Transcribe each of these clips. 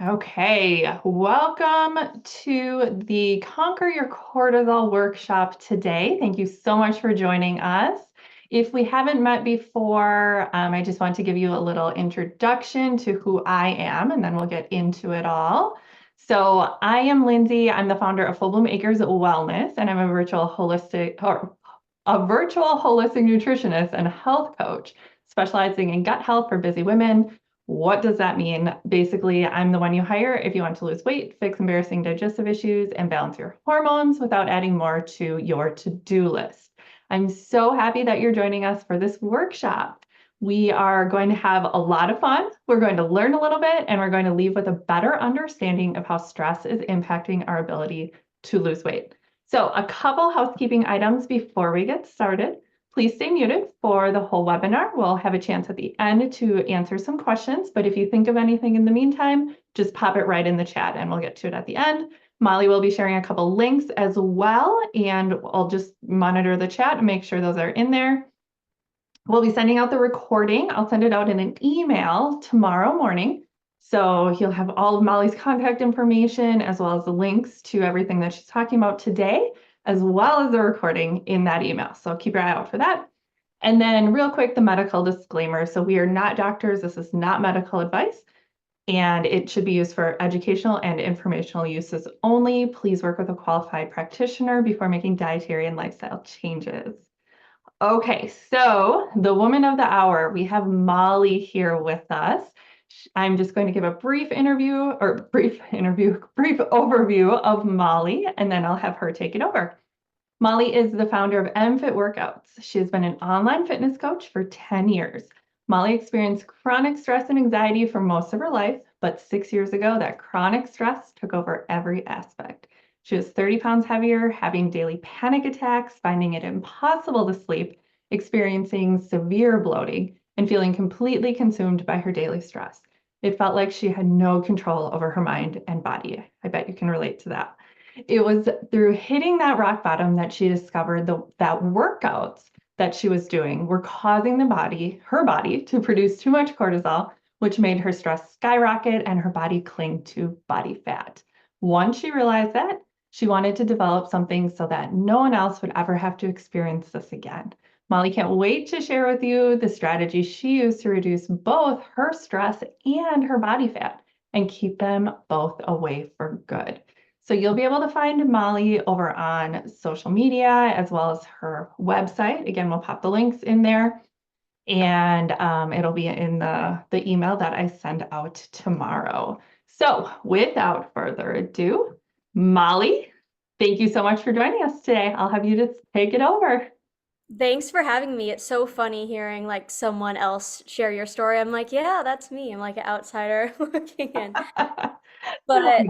Okay, welcome to the Conquer Your Cortisol workshop today. Thank you so much for joining us. If we haven't met before, I just want to give you a little introduction to who I am, and then we'll get into it all. So I am Lindsay. I'm the founder of Full Bloom Acres Wellness, and I'm a virtual holistic nutritionist and health coach specializing in gut health for busy women. What does that mean? Basically, I'm the one you hire if you want to lose weight, fix embarrassing digestive issues, and balance your hormones without adding more to your to-do list. I'm so happy that you're joining us for this workshop. We are going to have a lot of fun. We're going to learn a little bit, and we're going to leave with a better understanding of how stress is impacting our ability to lose weight. So a couple housekeeping items before we get started. Please stay muted for the whole webinar. We'll have a chance at the end to answer some questions, but if you think of anything in the meantime, just pop it right in the chat and we'll get to it at the end. Molly will be sharing a couple links as well, and I'll just monitor the chat and make sure those are in there. We'll be sending out the recording. I'll send it out in an email tomorrow morning. So you'll have all of Molly's contact information as well as the links to everything that she's talking about today, as well as the recording in that email. So keep your eye out for that. And then real quick, the medical disclaimer. So we are not doctors. This is not medical advice, and it should be used for educational and informational uses only. Please work with a qualified practitioner before making dietary and lifestyle changes. Okay, so the woman of the hour, we have Molly here with us. I'm just going to give a brief overview of Molly, and then I'll have her take it over. Molly is the founder of MFit Workouts. She has been an online fitness coach for 10 years. Molly experienced chronic stress and anxiety for most of her life, but 6 years ago, that chronic stress took over every aspect. She was 30 pounds heavier, having daily panic attacks, finding it impossible to sleep, experiencing severe bloating, and feeling completely consumed by her daily stress. It felt like she had no control over her mind and body. I bet you can relate to that. It was through hitting that rock bottom that she discovered that workouts that she was doing were causing her body to produce too much cortisol, which made her stress skyrocket and her body cling to body fat. Once she realized that, she wanted to develop something so that no one else would ever have to experience this again. Molly can't wait to share with you the strategy she used to reduce both her stress and her body fat and keep them both away for good. So you'll be able to find Molly over on social media as well as her website. Again, we'll pop the links in there, and it'll be in the email that I send out tomorrow. So without further ado, Molly, thank you so much for joining us today. I'll have you just take it over. Thanks for having me. It's so funny hearing like someone else share your story. I'm like, yeah, that's me. I'm like an outsider looking in. But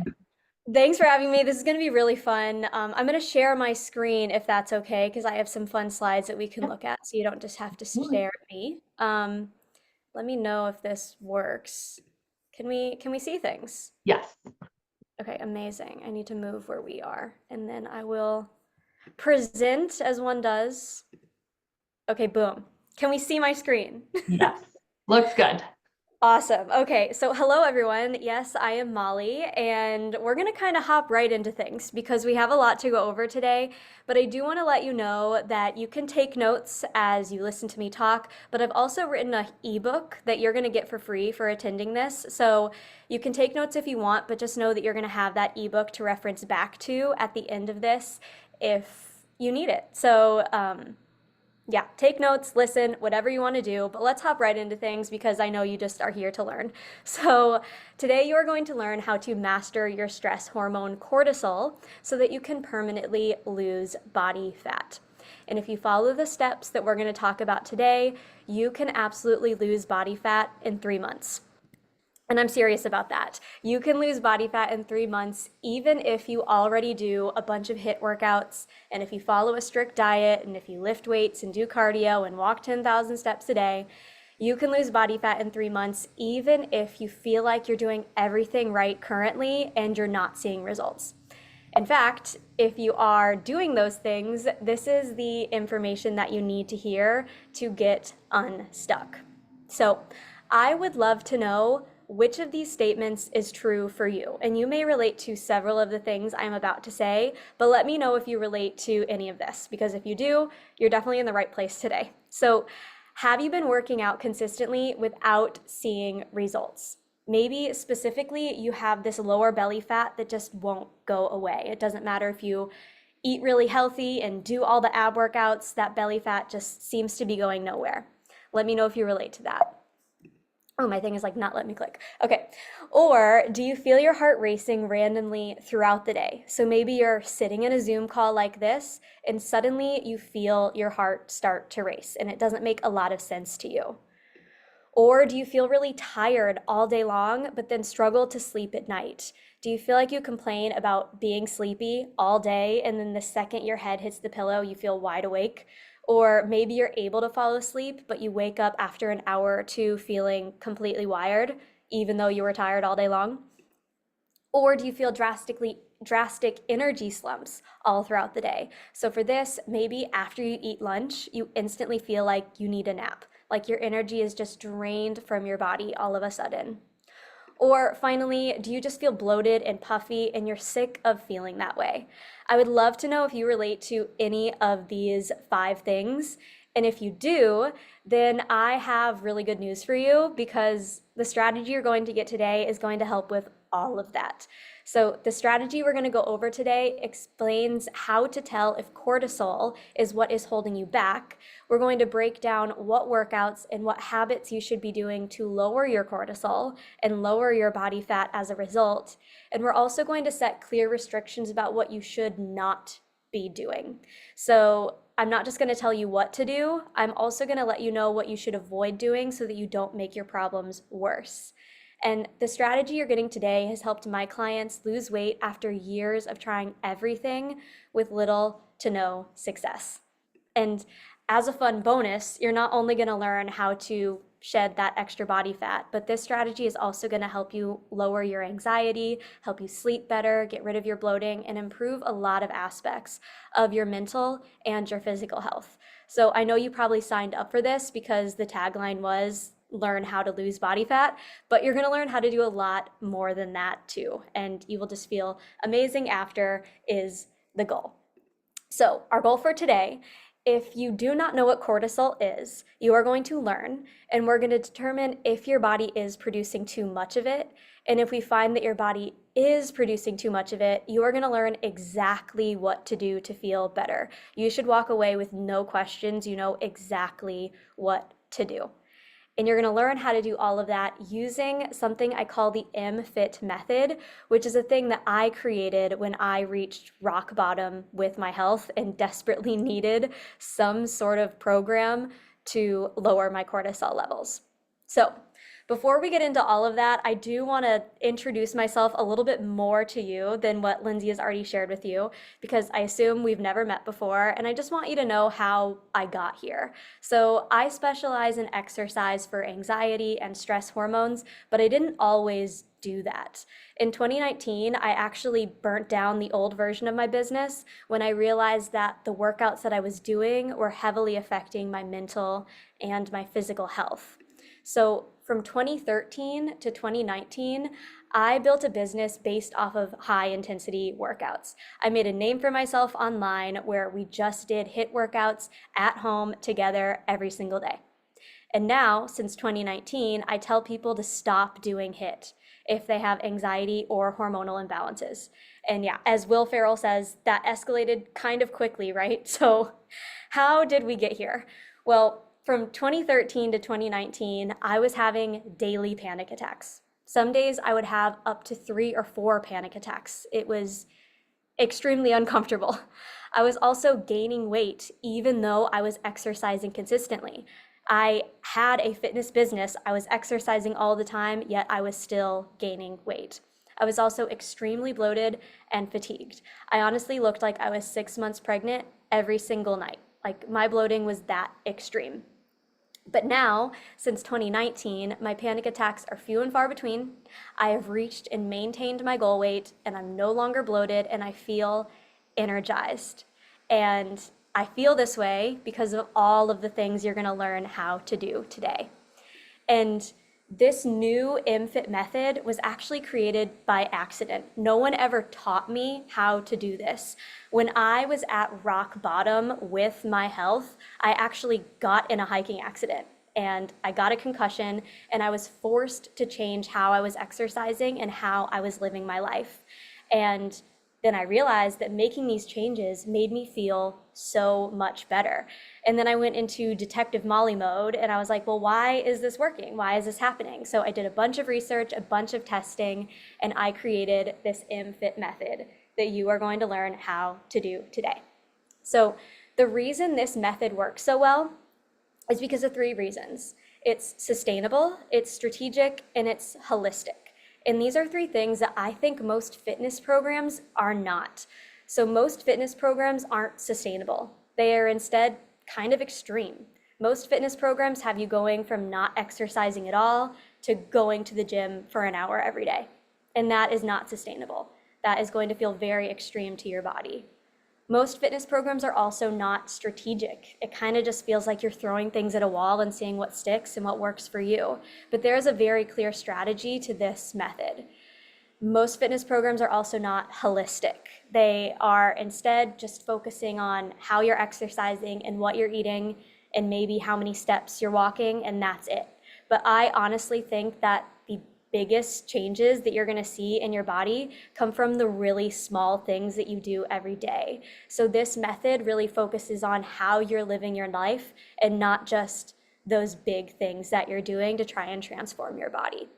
thanks for having me. This is going to be really fun. I'm going to share my screen if that's okay, because I have some fun slides that we can look at, so you don't just have to stare at me. Let me know if this works. Can we see things? Yes. Okay, amazing. I need to move where we are, and then I will present as one does. Okay, boom. Can we see my screen? Yes. Looks good. Awesome. Okay, so hello everyone. Yes, I am Molly, and we're gonna kind of hop right into things because we have a lot to go over today. But I do want to let you know that you can take notes as you listen to me talk, but I've also written an ebook that you're gonna get for free for attending this. So you can take notes if you want, but just know that you're gonna have that ebook to reference back to at the end of this if you need it. So, yeah, take notes, listen, whatever you want to do, but let's hop right into things because I know you just are here to learn. So, today you are going to learn how to master your stress hormone cortisol so that you can permanently lose body fat. And if you follow the steps that we're going to talk about today, you can absolutely lose body fat in 3 months. And I'm serious about that. You can lose body fat in 3 months, even if you already do a bunch of HIIT workouts, and if you follow a strict diet, and if you lift weights and do cardio and walk 10,000 steps a day. You can lose body fat in 3 months, even if you feel like you're doing everything right currently and you're not seeing results. In fact, if you are doing those things, this is the information that you need to hear to get unstuck. So I would love to know, which of these statements is true for you. And you may relate to several of the things I'm about to say, but let me know if you relate to any of this, because if you do, you're definitely in the right place today. So, have you been working out consistently without seeing results? Maybe specifically you have this lower belly fat that just won't go away. It doesn't matter if you eat really healthy and do all the ab workouts, that belly fat just seems to be going nowhere. Let me know if you relate to that. Oh, my thing is like not let me click. Okay. Or do you feel your heart racing randomly throughout the day? So maybe you're sitting in a Zoom call like this and suddenly you feel your heart start to race and it doesn't make a lot of sense to you. Or do you feel really tired all day long, but then struggle to sleep at night? Do you feel like you complain about being sleepy all day, and then the second your head hits the pillow, you feel wide awake? Or maybe you're able to fall asleep, but you wake up after an hour or two feeling completely wired, even though you were tired all day long? Or do you feel drastic energy slumps all throughout the day? So for this, maybe after you eat lunch, you instantly feel like you need a nap, like your energy is just drained from your body all of a sudden. Or finally, do you just feel bloated and puffy and you're sick of feeling that way? I would love to know if you relate to any of these 5 things. And if you do, then I have really good news for you, because the strategy you're going to get today is going to help with all of that. So the strategy we're going to go over today explains how to tell if cortisol is what is holding you back. We're going to break down what workouts and what habits you should be doing to lower your cortisol and lower your body fat as a result. And we're also going to set clear restrictions about what you should not be doing. So I'm not just going to tell you what to do, I'm also going to let you know what you should avoid doing so that you don't make your problems worse. And the strategy you're getting today has helped my clients lose weight after years of trying everything with little to no success. And as a fun bonus, you're not only going to learn how to shed that extra body fat, but this strategy is also going to help you lower your anxiety, help you sleep better, get rid of your bloating, and improve a lot of aspects of your mental and your physical health. So I know you probably signed up for this because the tagline was learn how to lose body fat, but you're going to learn how to do a lot more than that too. And you will just feel amazing after is the goal. So our goal for today, if you do not know what cortisol is, you are going to learn, and we're going to determine if your body is producing too much of it. And if we find that your body is producing too much of it, you are going to learn exactly what to do to feel better. You should walk away with no questions. You know exactly what to do. And you're going to learn how to do all of that using something I call the MFit method, which is a thing that I created when I reached rock bottom with my health and desperately needed some sort of program to lower my cortisol levels. So before we get into all of that, I do want to introduce myself a little bit more to you than what Lindsay has already shared with you, because I assume we've never met before, and I just want you to know how I got here. So I specialize in exercise for anxiety and stress hormones, but I didn't always do that. In 2019, I actually burnt down the old version of my business when I realized that the workouts that I was doing were heavily affecting my mental and my physical health. So from 2013 to 2019, I built a business based off of high intensity workouts. I made a name for myself online where we just did HIIT workouts at home together every single day. And now, since 2019, I tell people to stop doing HIIT if they have anxiety or hormonal imbalances. And yeah, as Will Ferrell says, that escalated kind of quickly, right? So how did we get here? Well, from 2013 to 2019, I was having daily panic attacks. Some days I would have up to 3 or 4 panic attacks. It was extremely uncomfortable. I was also gaining weight even though I was exercising consistently. I had a fitness business. I was exercising all the time, yet I was still gaining weight. I was also extremely bloated and fatigued. I honestly looked like I was 6 months pregnant every single night. Like, my bloating was that extreme. But now, since 2019, my panic attacks are few and far between. I have reached and maintained my goal weight, and I'm no longer bloated, and I feel energized. And I feel this way because of all of the things you're going to learn how to do today. And This new MFit method was actually created by accident. No one ever taught me how to do this. When I was at rock bottom with my health, I actually got in a hiking accident and I got a concussion, and I was forced to change how I was exercising and how I was living my life. And then I realized that making these changes made me feel so much better. And then I went into detective Molly mode and I was like, well, why is this working? Why is this happening? So I did a bunch of research, a bunch of testing, and I created this MFit method that you are going to learn how to do today. So the reason this method works so well is because of three reasons. It's sustainable, it's strategic, and it's holistic. And these are three things that I think most fitness programs are not. So most fitness programs aren't sustainable. They are instead kind of extreme. Most fitness programs have you going from not exercising at all to going to the gym for an hour every day. And that is not sustainable. That is going to feel very extreme to your body. Most fitness programs are also not strategic. It kind of just feels like you're throwing things at a wall and seeing what sticks and what works for you. But there is a very clear strategy to this method. Most fitness programs are also not holistic. They are instead just focusing on how you're exercising and what you're eating and maybe how many steps you're walking, and that's it. But I honestly think that the biggest changes that you're going to see in your body come from the really small things that you do every day. So this method really focuses on how you're living your life and not just those big things that you're doing to try and transform your body.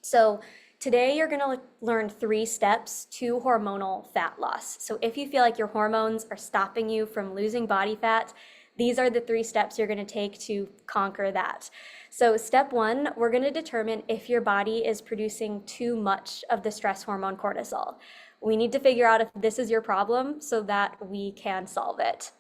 So today you're going to learn 3 steps to hormonal fat loss. So if you feel like your hormones are stopping you from losing body fat, these are the 3 steps you're going to take to conquer that. So step 1, we're going to determine if your body is producing too much of the stress hormone cortisol. We need to figure out if this is your problem so that we can solve it.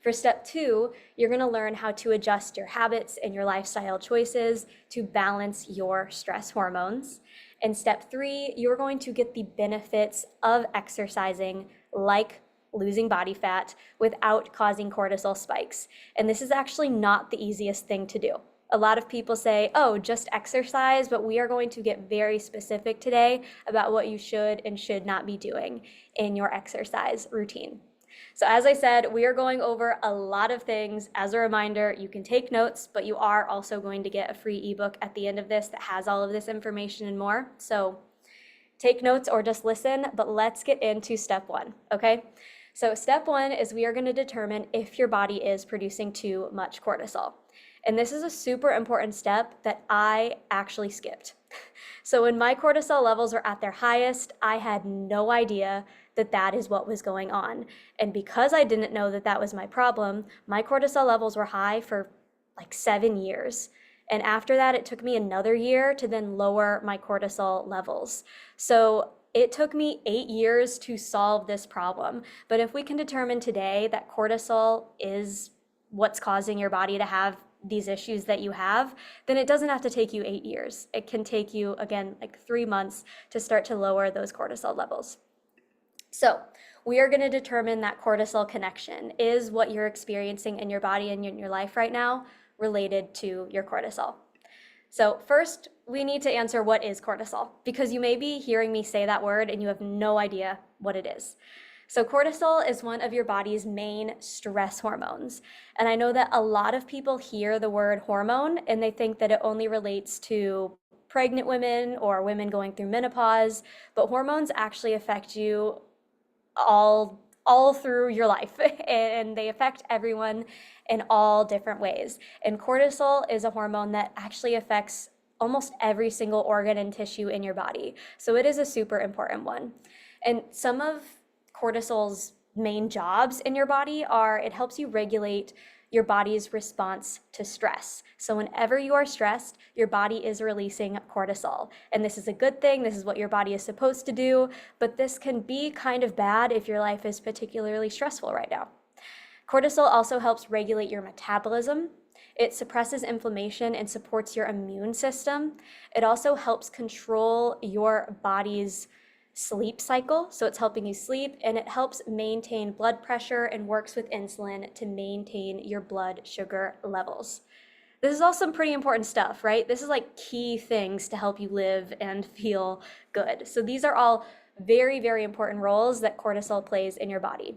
For step 2, you're going to learn how to adjust your habits and your lifestyle choices to balance your stress hormones. And step 3, you're going to get the benefits of exercising, like losing body fat, without causing cortisol spikes. And this is actually not the easiest thing to do. A lot of people say, oh, just exercise, but we are going to get very specific today about what you should and should not be doing in your exercise routine. So as I said, we are going over a lot of things. As a reminder, you can take notes, but you are also going to get a free ebook at the end of this that has all of this information and more. So take notes or just listen, but let's get into step 1, okay? So step 1 is we are going to determine if your body is producing too much cortisol. And this is a super important step that I actually skipped. So when my cortisol levels were at their highest, I had no idea that that is what was going on. And because I didn't know that that was my problem, my cortisol levels were high for like 7 years. And after that, it took me another year to then lower my cortisol levels. So it took me 8 years to solve this problem. But if we can determine today that cortisol is what's causing your body to have these issues that you have, then it doesn't have to take you 8 years. It can take you, again, like 3 months to start to lower those cortisol levels. So we are going to determine that cortisol connection. Is what you're experiencing in your body and in your life right now related to your cortisol? So first, we need to answer what is cortisol, because you may be hearing me say that word and you have no idea what it is. So cortisol is one of your body's main stress hormones. And I know that a lot of people hear the word hormone and they think that it only relates to pregnant women or women going through menopause, but hormones actually affect you all through your life, and they affect everyone in all different ways. And cortisol is a hormone that actually affects almost every single organ and tissue in your body. So it is a super important one. And some of cortisol's main jobs in your body are it helps you regulate your body's response to stress. So whenever you are stressed, your body is releasing cortisol. And this is a good thing. This is what your body is supposed to do. But this can be kind of bad if your life is particularly stressful right now. Cortisol also helps regulate your metabolism. It suppresses inflammation and supports your immune system. It also helps control your body's sleep cycle, so it's helping you sleep, and it helps maintain blood pressure and works with insulin to maintain your blood sugar levels. This is all some pretty important stuff, right? This is like key things to help you live and feel good. So these are all very, very important roles that cortisol plays in your body.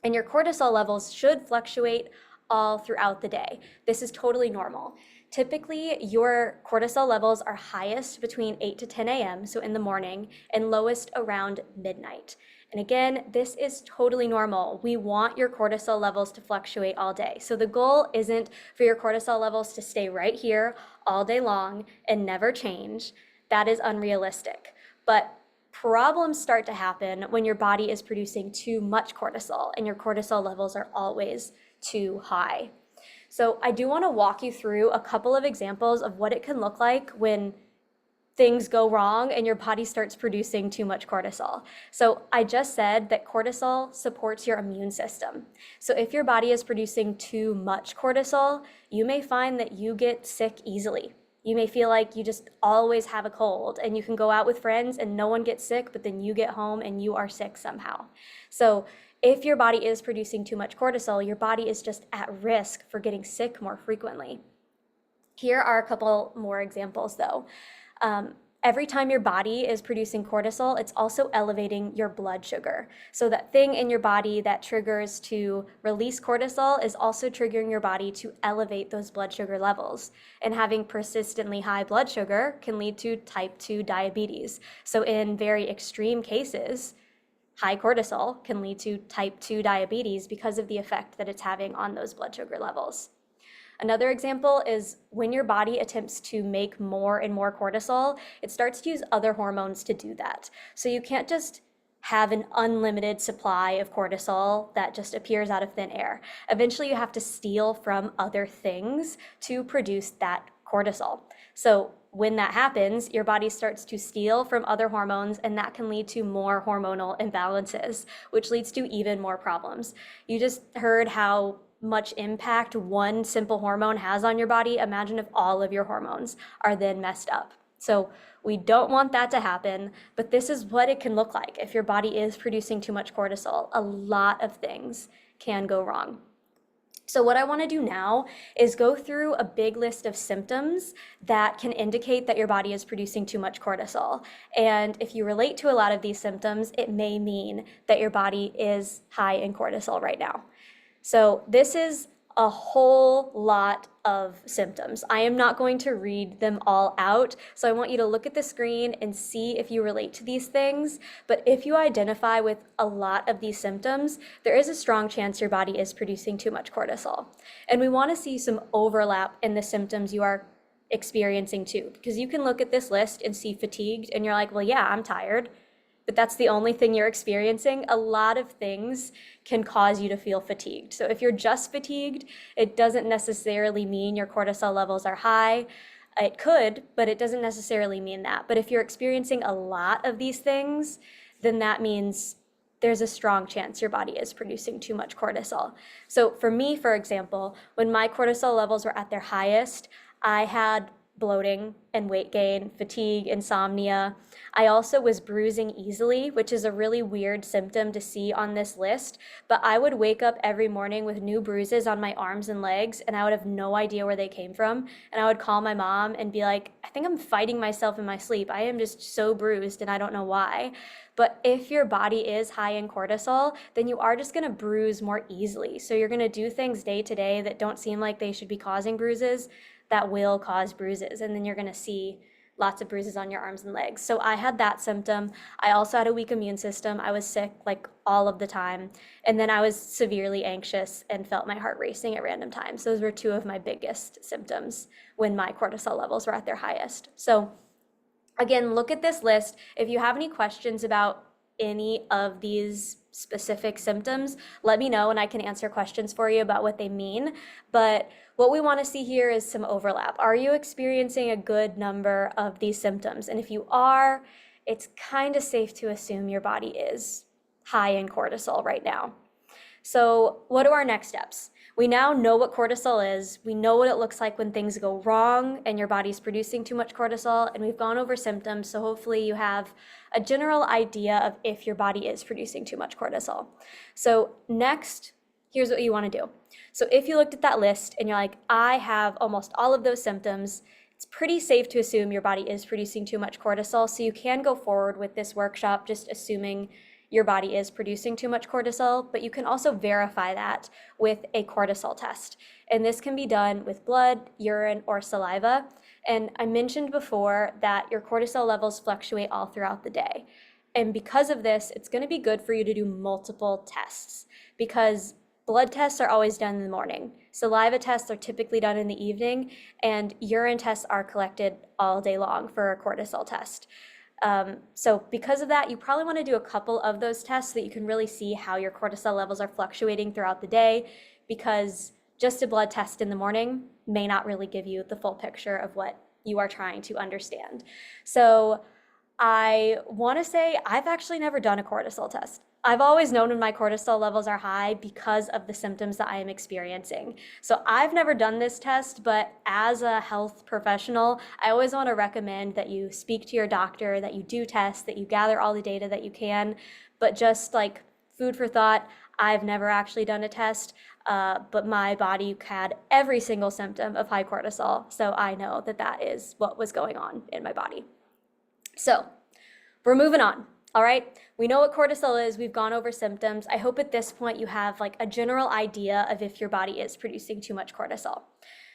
And your cortisol levels should fluctuate all throughout the day. This is totally normal. Typically, your cortisol levels are highest between 8 to 10 a.m., so in the morning, and lowest around midnight. And again, this is totally normal. We want your cortisol levels to fluctuate all day. So the goal isn't for your cortisol levels to stay right here all day long and never change. That is unrealistic. But problems start to happen when your body is producing too much cortisol and your cortisol levels are always too high. So I do want to walk you through a couple of examples of what it can look like when things go wrong and your body starts producing too much cortisol. So I just said that cortisol supports your immune system. So if your body is producing too much cortisol, you may find that you get sick easily. You may feel like you just always have a cold and you can go out with friends and no one gets sick, but then you get home and you are sick somehow. So if your body is producing too much cortisol, your body is just at risk for getting sick more frequently. Here are a couple more examples though. Every time your body is producing cortisol, it's also elevating your blood sugar. So that thing in your body that triggers to release cortisol is also triggering your body to elevate those blood sugar levels. And having persistently high blood sugar can lead to type 2 diabetes. So in very extreme cases, high cortisol can lead to type 2 diabetes because of the effect that it's having on those blood sugar levels. Another example is when your body attempts to make more and more cortisol, it starts to use other hormones to do that. So you can't just have an unlimited supply of cortisol that just appears out of thin air. Eventually you have to steal from other things to produce that cortisol. So when that happens, your body starts to steal from other hormones, and that can lead to more hormonal imbalances, which leads to even more problems. You just heard how much impact one simple hormone has on your body. Imagine if all of your hormones are then messed up. So we don't want that to happen, but this is what it can look like if your body is producing too much cortisol. A lot of things can go wrong. So what I want to do now is go through a big list of symptoms that can indicate that your body is producing too much cortisol. And if you relate to a lot of these symptoms, it may mean that your body is high in cortisol right now. So this is a whole lot of symptoms. I am not going to read them all out, so I want you to look at the screen and see if you relate to these things. But if you identify with a lot of these symptoms, there is a strong chance your body is producing too much cortisol. And we want to see some overlap in the symptoms you are experiencing too, because you can look at this list and see fatigued and you're like, well, yeah, I'm tired. But that's the only thing you're experiencing. A lot of things can cause you to feel fatigued. So if you're just fatigued, it doesn't necessarily mean your cortisol levels are high. It could, but it doesn't necessarily mean that. But if you're experiencing a lot of these things, then that means there's a strong chance your body is producing too much cortisol. So for me, for example, when my cortisol levels were at their highest, I had bloating and weight gain, fatigue, insomnia. I also was bruising easily, which is a really weird symptom to see on this list, but I would wake up every morning with new bruises on my arms and legs, and I would have no idea where they came from. And I would call my mom and be like, I think I'm fighting myself in my sleep. I am just so bruised and I don't know why. But if your body is high in cortisol, then you are just gonna bruise more easily. So you're gonna do things day to day that don't seem like they should be causing bruises, that will cause bruises, and then you're going to see lots of bruises on your arms and legs. So I had that symptom. I also had a weak immune system. I was sick like all of the time, and then I was severely anxious and felt my heart racing at random times. Those were two of my biggest symptoms when my cortisol levels were at their highest. So again, look at this list. If you have any questions about any of these specific symptoms, let me know and I can answer questions for you about what they mean. But what we want to see here is some overlap. Are you experiencing a good number of these symptoms? And if you are, it's kind of safe to assume your body is high in cortisol right now. So what are our next steps? We now know what cortisol is. We know what it looks like when things go wrong and your body's producing too much cortisol, and we've gone over symptoms, so hopefully you have a general idea of if your body is producing too much cortisol. So next, here's what you want to do. So if you looked at that list and you're like, I have almost all of those symptoms, it's pretty safe to assume your body is producing too much cortisol. So you can go forward with this workshop just assuming your body is producing too much cortisol, but you can also verify that with a cortisol test. And this can be done with blood, urine, or saliva. And I mentioned before that your cortisol levels fluctuate all throughout the day. And because of this, it's going to be good for you to do multiple tests, because blood tests are always done in the morning. Saliva tests are typically done in the evening, and urine tests are collected all day long for a cortisol test. So because of that, you probably want to do a couple of those tests so that you can really see how your cortisol levels are fluctuating throughout the day, because just a blood test in the morning may not really give you the full picture of what you are trying to understand. So I want to say I've actually never done a cortisol test. I've always known when my cortisol levels are high because of the symptoms that I am experiencing. So I've never done this test, but as a health professional, I always want to recommend that you speak to your doctor, that you do tests, that you gather all the data that you can. But just like food for thought, I've never actually done a test, but my body had every single symptom of high cortisol. So I know that that is what was going on in my body. So we're moving on. All right, we know what cortisol is. We've gone over symptoms. I hope at this point you have like a general idea of if your body is producing too much cortisol.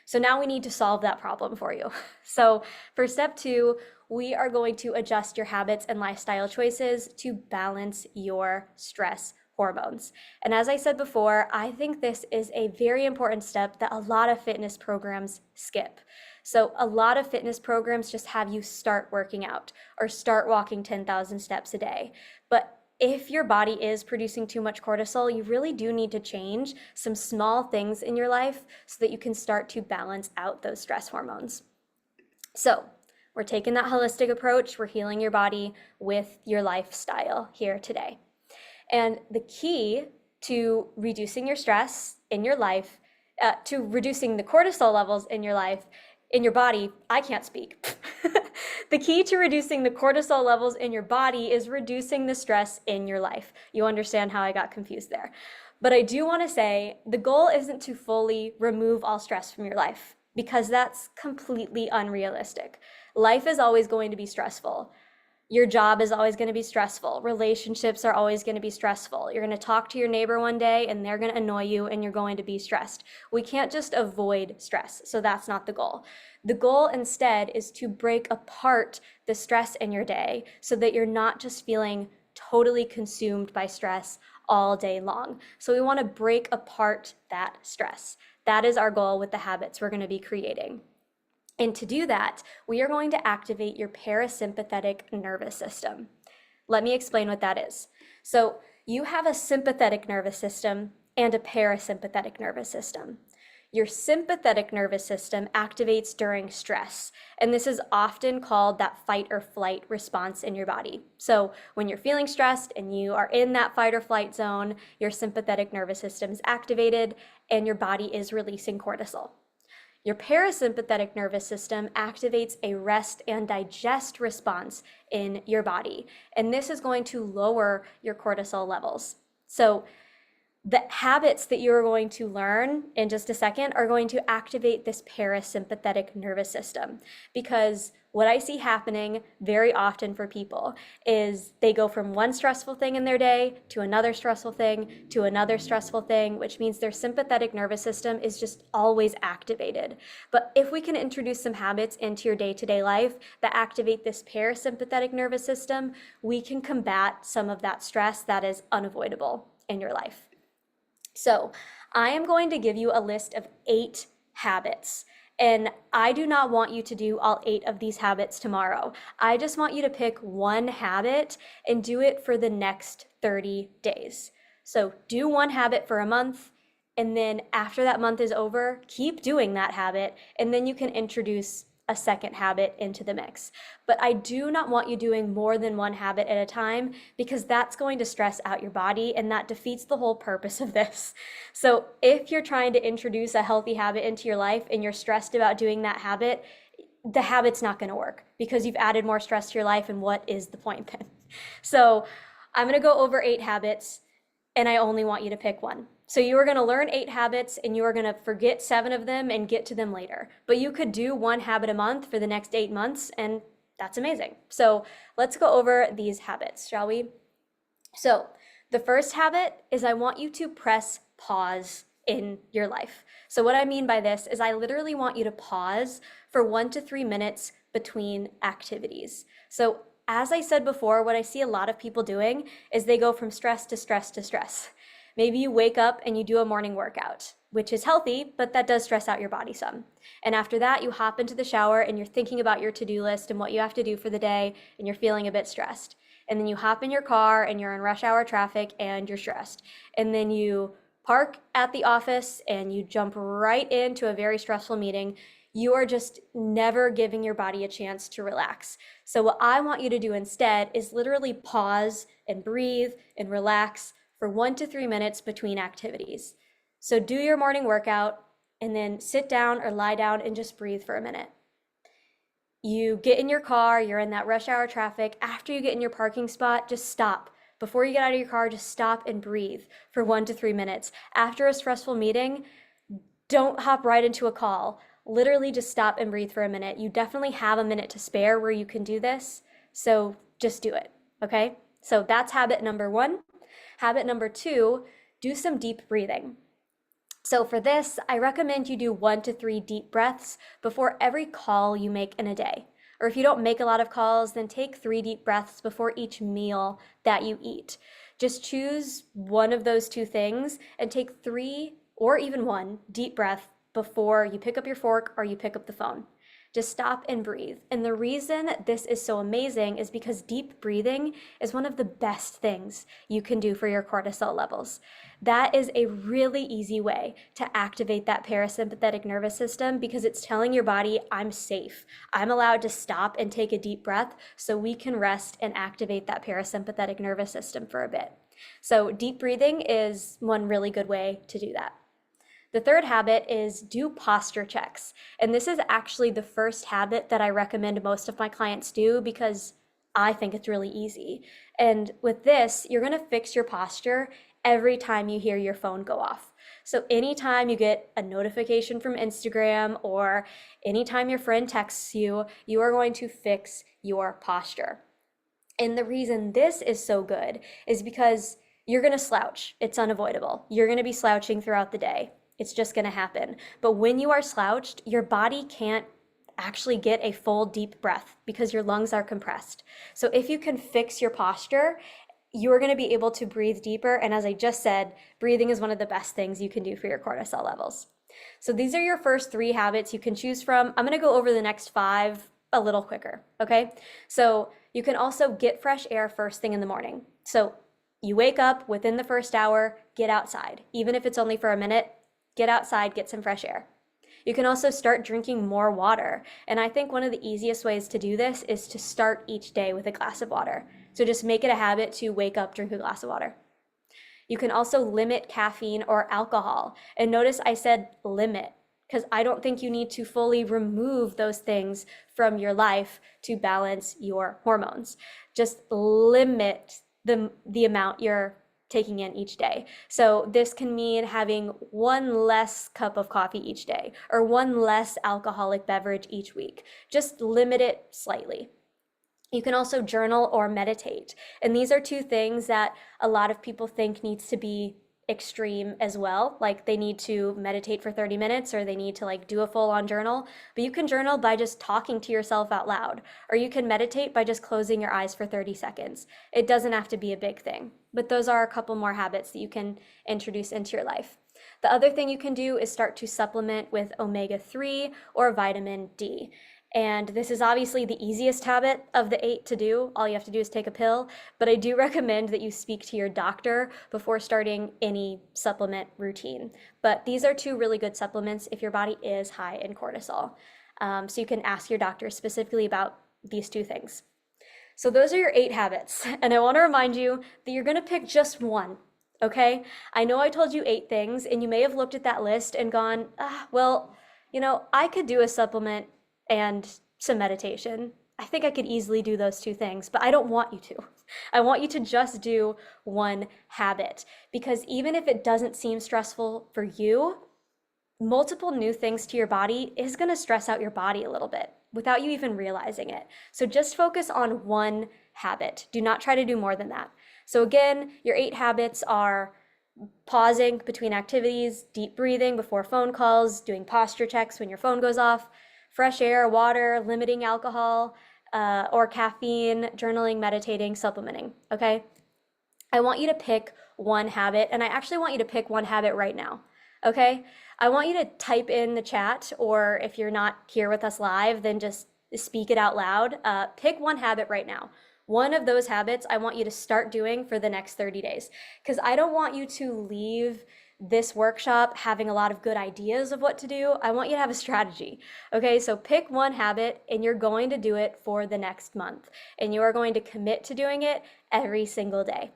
So now we need to solve that problem for you. So for step 2, we are going to adjust your habits and lifestyle choices to balance your stress hormones. And as I said before, I think this is a very important step that a lot of fitness programs skip. So a lot of fitness programs just have you start working out or start walking 10,000 steps a day. But if your body is producing too much cortisol, you really do need to change some small things in your life so that you can start to balance out those stress hormones. So we're taking that holistic approach. We're healing your body with your lifestyle here today. And the key to reducing your stress in your life, to reducing the cortisol levels in your life, in your body, I can't speak. The key to reducing the cortisol levels in your body is reducing the stress in your life. You understand how I got confused there. But I do want to say the goal isn't to fully remove all stress from your life, because that's completely unrealistic. Life is always going to be stressful. Your job is always going to be stressful. Relationships are always going to be stressful. You're going to talk to your neighbor one day and they're going to annoy you and you're going to be stressed. We can't just avoid stress. So that's not the goal. The goal instead is to break apart the stress in your day so that you're not just feeling totally consumed by stress all day long. So we want to break apart that stress. That is our goal with the habits we're going to be creating. And to do that, we are going to activate your parasympathetic nervous system. Let me explain what that is. So you have a sympathetic nervous system and a parasympathetic nervous system. Your sympathetic nervous system activates during stress, and this is often called that fight or flight response in your body. So when you're feeling stressed and you are in that fight or flight zone, your sympathetic nervous system is activated and your body is releasing cortisol. Your parasympathetic nervous system activates a rest and digest response in your body, and this is going to lower your cortisol levels. So the habits that you're going to learn in just a second are going to activate this parasympathetic nervous system, because what I see happening very often for people is they go from one stressful thing in their day to another stressful thing to another stressful thing, which means their sympathetic nervous system is just always activated. But if we can introduce some habits into your day-to-day life that activate this parasympathetic nervous system, we can combat some of that stress that is unavoidable in your life. So I am going to give you a list of 8 habits. And I do not want you to do all 8 of these habits tomorrow. I just want you to pick one habit and do it for the next 30 days. So do one habit for a month, and then after that month is over, keep doing that habit, and then you can introduce a second habit into the mix. But I do not want you doing more than one habit at a time, because that's going to stress out your body and that defeats the whole purpose of this. So if you're trying to introduce a healthy habit into your life and you're stressed about doing that habit, the habit's not going to work because you've added more stress to your life, and what is the point then? So I'm going to go over 8 habits. and I only want you to pick one. So you are going to learn 8 habits and you are going to forget 7 of them and get to them later. But you could do 1 habit a month for the next 8 months, and that's amazing. So let's go over these habits, shall we? So the first habit is I want you to press pause in your life. So what I mean by this is I literally want you to pause for 1 to 3 minutes between activities. So as I said before, what I see a lot of people doing is they go from stress to stress to stress. Maybe you wake up and you do a morning workout, which is healthy, but that does stress out your body some. And after that, you hop into the shower and you're thinking about your to-do list and what you have to do for the day, and you're feeling a bit stressed. And then you hop in your car and you're in rush hour traffic and you're stressed. And then you park at the office and you jump right into a very stressful meeting. You are just never giving your body a chance to relax. So what I want you to do instead is literally pause and breathe and relax for 1 to 3 minutes between activities. So do your morning workout and then sit down or lie down and just breathe for a minute. You get in your car, you're in that rush hour traffic. After you get in your parking spot, just stop. Before you get out of your car, just stop and breathe for 1 to 3 minutes. After a stressful meeting, don't hop right into a call. Literally just stop and breathe for a minute. You definitely have a minute to spare where you can do this. So just do it, okay? So that's habit number 1. Habit number 2, do some deep breathing. So for this, I recommend you do 1 to 3 deep breaths before every call you make in a day. Or if you don't make a lot of calls, then take 3 deep breaths before each meal that you eat. Just choose one of those 2 things and take 3 or even 1 deep breath before you pick up your fork or you pick up the phone. Just stop and breathe. And the reason this is so amazing is because deep breathing is one of the best things you can do for your cortisol levels. That is a really easy way to activate that parasympathetic nervous system because it's telling your body, I'm safe. I'm allowed to stop and take a deep breath so we can rest and activate that parasympathetic nervous system for a bit. So deep breathing is one really good way to do that. The third habit is do posture checks. And this is actually the first habit that I recommend most of my clients do because I think it's really easy. And with this, you're going to fix your posture every time you hear your phone go off. So anytime you get a notification from Instagram or anytime your friend texts you, you are going to fix your posture. And the reason this is so good is because you're going to slouch. It's unavoidable. You're going to be slouching throughout the day. It's just going to happen. But when you are slouched, your body can't actually get a full deep breath because your lungs are compressed. So if you can fix your posture, you're going to be able to breathe deeper. And as I just said, breathing is one of the best things you can do for your cortisol levels. So these are your first 3 habits you can choose from. I'm going to go over the next 5 a little quicker, okay? So you can also get fresh air first thing in the morning. So you wake up within the first hour, get outside. Even if it's only for a minute, get outside, get some fresh air. You can also start drinking more water. And I think one of the easiest ways to do this is to start each day with a glass of water. So just make it a habit to wake up, drink a glass of water. You can also limit caffeine or alcohol. And notice I said limit because I don't think you need to fully remove those things from your life to balance your hormones. Just limit the amount you're taking in each day. So this can mean having 1 less cup of coffee each day or 1 less alcoholic beverage each week. Just limit it slightly. You can also journal or meditate. And these are 2 things that a lot of people think needs to be extreme as well. Like they need to meditate for 30 minutes or they need to do a full-on journal. But you can journal by just talking to yourself out loud, or you can meditate by just closing your eyes for 30 seconds. It doesn't have to be a big thing, but those are a couple more habits that you can introduce into your life. The other thing you can do is start to supplement with omega-3 or vitamin D. And this is obviously the easiest habit of the 8 to do. All you have to do is take a pill, but I do recommend that you speak to your doctor before starting any supplement routine. But these are 2 really good supplements if your body is high in cortisol. So you can ask your doctor specifically about these 2 things. So those are your 8 habits. And I want to remind you that you're going to pick just one. Okay? I know I told you 8 things and you may have looked at that list and gone, well, I could do a supplement and some meditation. I think I could easily do those two things, but I don't want you to. I want you to just do one habit because even if it doesn't seem stressful for you, multiple new things to your body is going to stress out your body a little bit without you even realizing it. So just focus on one habit. Do not try to do more than that. So again, your 8 habits are pausing between activities, deep breathing before phone calls, doing posture checks when your phone goes off, fresh air, water, limiting alcohol or caffeine, journaling, meditating, supplementing. Okay? I want you to pick one habit, and I actually want you to pick one habit right now. Okay? I want you to type in the chat, or if you're not here with us live, then just speak it out loud. Pick one habit right now. One of those habits I want you to start doing for the next 30 days because I don't want you to leave this workshop having a lot of good ideas of what to do. I want you to have a strategy. Okay, so pick one habit and you're going to do it for the next month and you are going to commit to doing it every single day.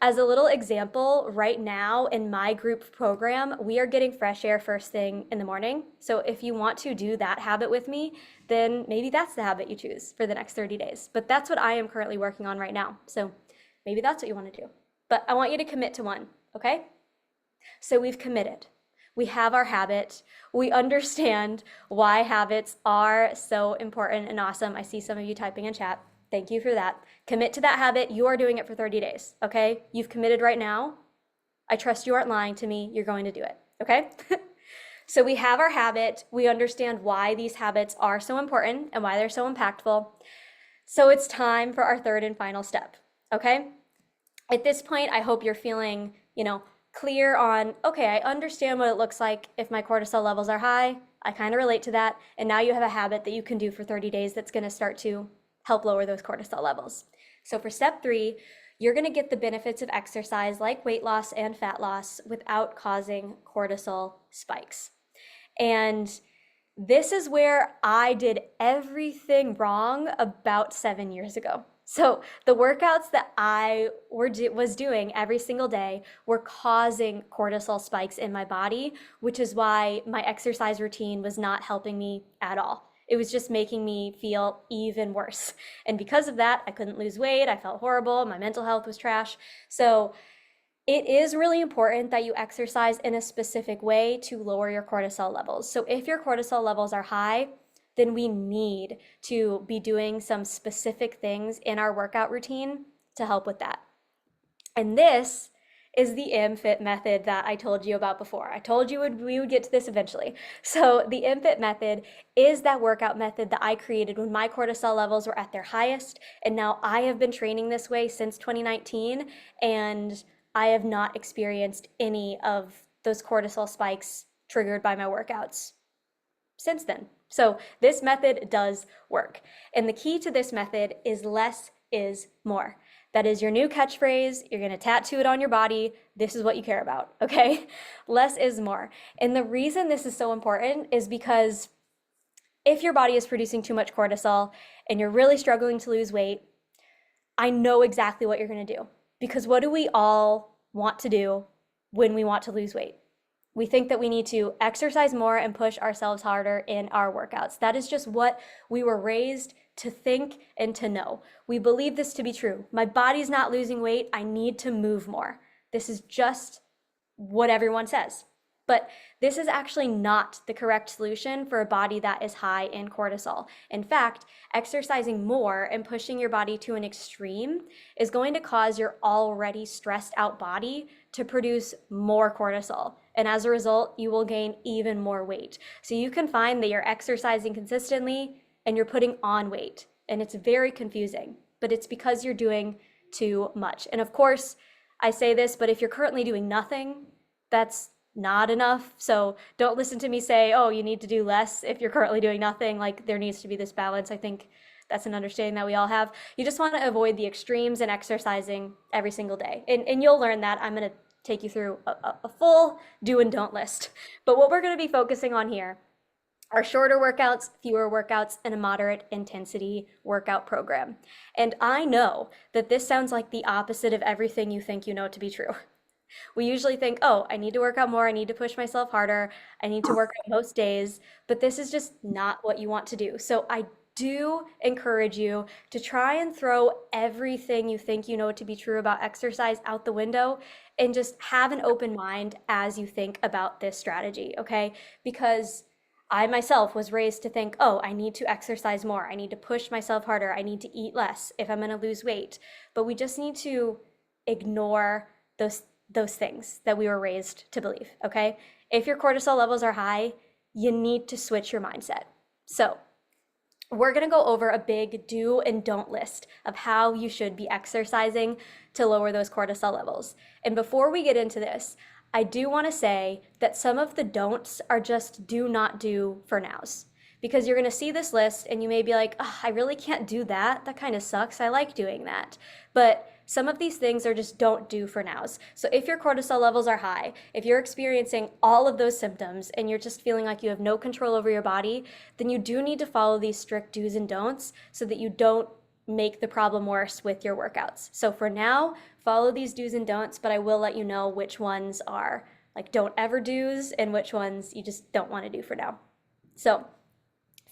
As a little example, right now in my group program, we are getting fresh air first thing in the morning. So if you want to do that habit with me, then maybe that's the habit you choose for the next 30 days. But that's what I am currently working on right now. So maybe that's what you want to do. But I want you to commit to one, okay? So we've committed. We have our habit. We understand why habits are so important and awesome. I see some of you typing in chat. Thank you for that. Commit to that habit. You are doing it for 30 days, okay? You've committed right now. I trust you aren't lying to me. You're going to do it, okay? So we have our habit. We understand why these habits are so important and why they're so impactful. So it's time for our third and final step, okay? At this point, I hope you're feeling, clear on, okay, I understand what it looks like if my cortisol levels are high. I kind of relate to that. And now you have a habit that you can do for 30 days that's going to start to help lower those cortisol levels. So for step 3, you're going to get the benefits of exercise like weight loss and fat loss without causing cortisol spikes. And this is where I did everything wrong about 7 years ago. So the workouts that I was doing every single day were causing cortisol spikes in my body, which is why my exercise routine was not helping me at all. It was just making me feel even worse. And because of that, I couldn't lose weight. I felt horrible. My mental health was trash. So it is really important that you exercise in a specific way to lower your cortisol levels. So if your cortisol levels are high, then we need to be doing some specific things in our workout routine to help with that. And this is the MFit method that I told you about before. I told you we would get to this eventually. So the MFit method is that workout method that I created when my cortisol levels were at their highest. And now I have been training this way since 2019, and I have not experienced any of those cortisol spikes triggered by my workouts since then. So this method does work. And the key to this method is less is more. That is your new catchphrase. You're going to tattoo it on your body. This is what you care about, okay? Less is more. And the reason this is so important is because if your body is producing too much cortisol and you're really struggling to lose weight, I know exactly what you're going to do. Because what do we all want to do when we want to lose weight? We think that we need to exercise more and push ourselves harder in our workouts. That is just what we were raised to think and to know. We believe this to be true. My body's not losing weight. I need to move more. This is just what everyone says. But this is actually not the correct solution for a body that is high in cortisol. In fact, exercising more and pushing your body to an extreme is going to cause your already stressed out body to produce more cortisol. And as a result, you will gain even more weight. So you can find that you're exercising consistently and you're putting on weight. And it's very confusing, but it's because you're doing too much. And of course, I say this, but if you're currently doing nothing, that's not enough. So don't listen to me say, oh, you need to do less if you're currently doing nothing. Like there needs to be this balance. I think that's an understanding that we all have. You just want to avoid the extremes in exercising every single day. And you'll learn that. I'm going to take you through a full do and don't list. But what we're going to be focusing on here are shorter workouts, fewer workouts, and a moderate intensity workout program. And I know that this sounds like the opposite of everything you think you know to be true. We usually think, oh, I need to work out more, I need to push myself harder, I need to work out most days, but this is just not what you want to do. So I do encourage you to try and throw everything you think you know to be true about exercise out the window and just have an open mind as you think about this strategy, okay? Because I myself was raised to think, oh, I need to exercise more. I need to push myself harder. I need to eat less if I'm going to lose weight. But we just need to ignore those things that we were raised to believe, okay? If your cortisol levels are high, you need to switch your mindset. So, we're going to go over a big do and don't list of how you should be exercising to lower those cortisol levels. And before we get into this, I do want to say that some of the don'ts are just do not do for nows. Because you're going to see this list and you may be like, oh, I really can't do that. That kind of sucks. I like doing that. But some of these things are just don't do for nows. So if your cortisol levels are high, if you're experiencing all of those symptoms and you're just feeling like you have no control over your body, then you do need to follow these strict do's and don'ts so that you don't make the problem worse with your workouts. So for now, follow these do's and don'ts, but I will let you know which ones are like don't ever do's and which ones you just don't want to do for now. So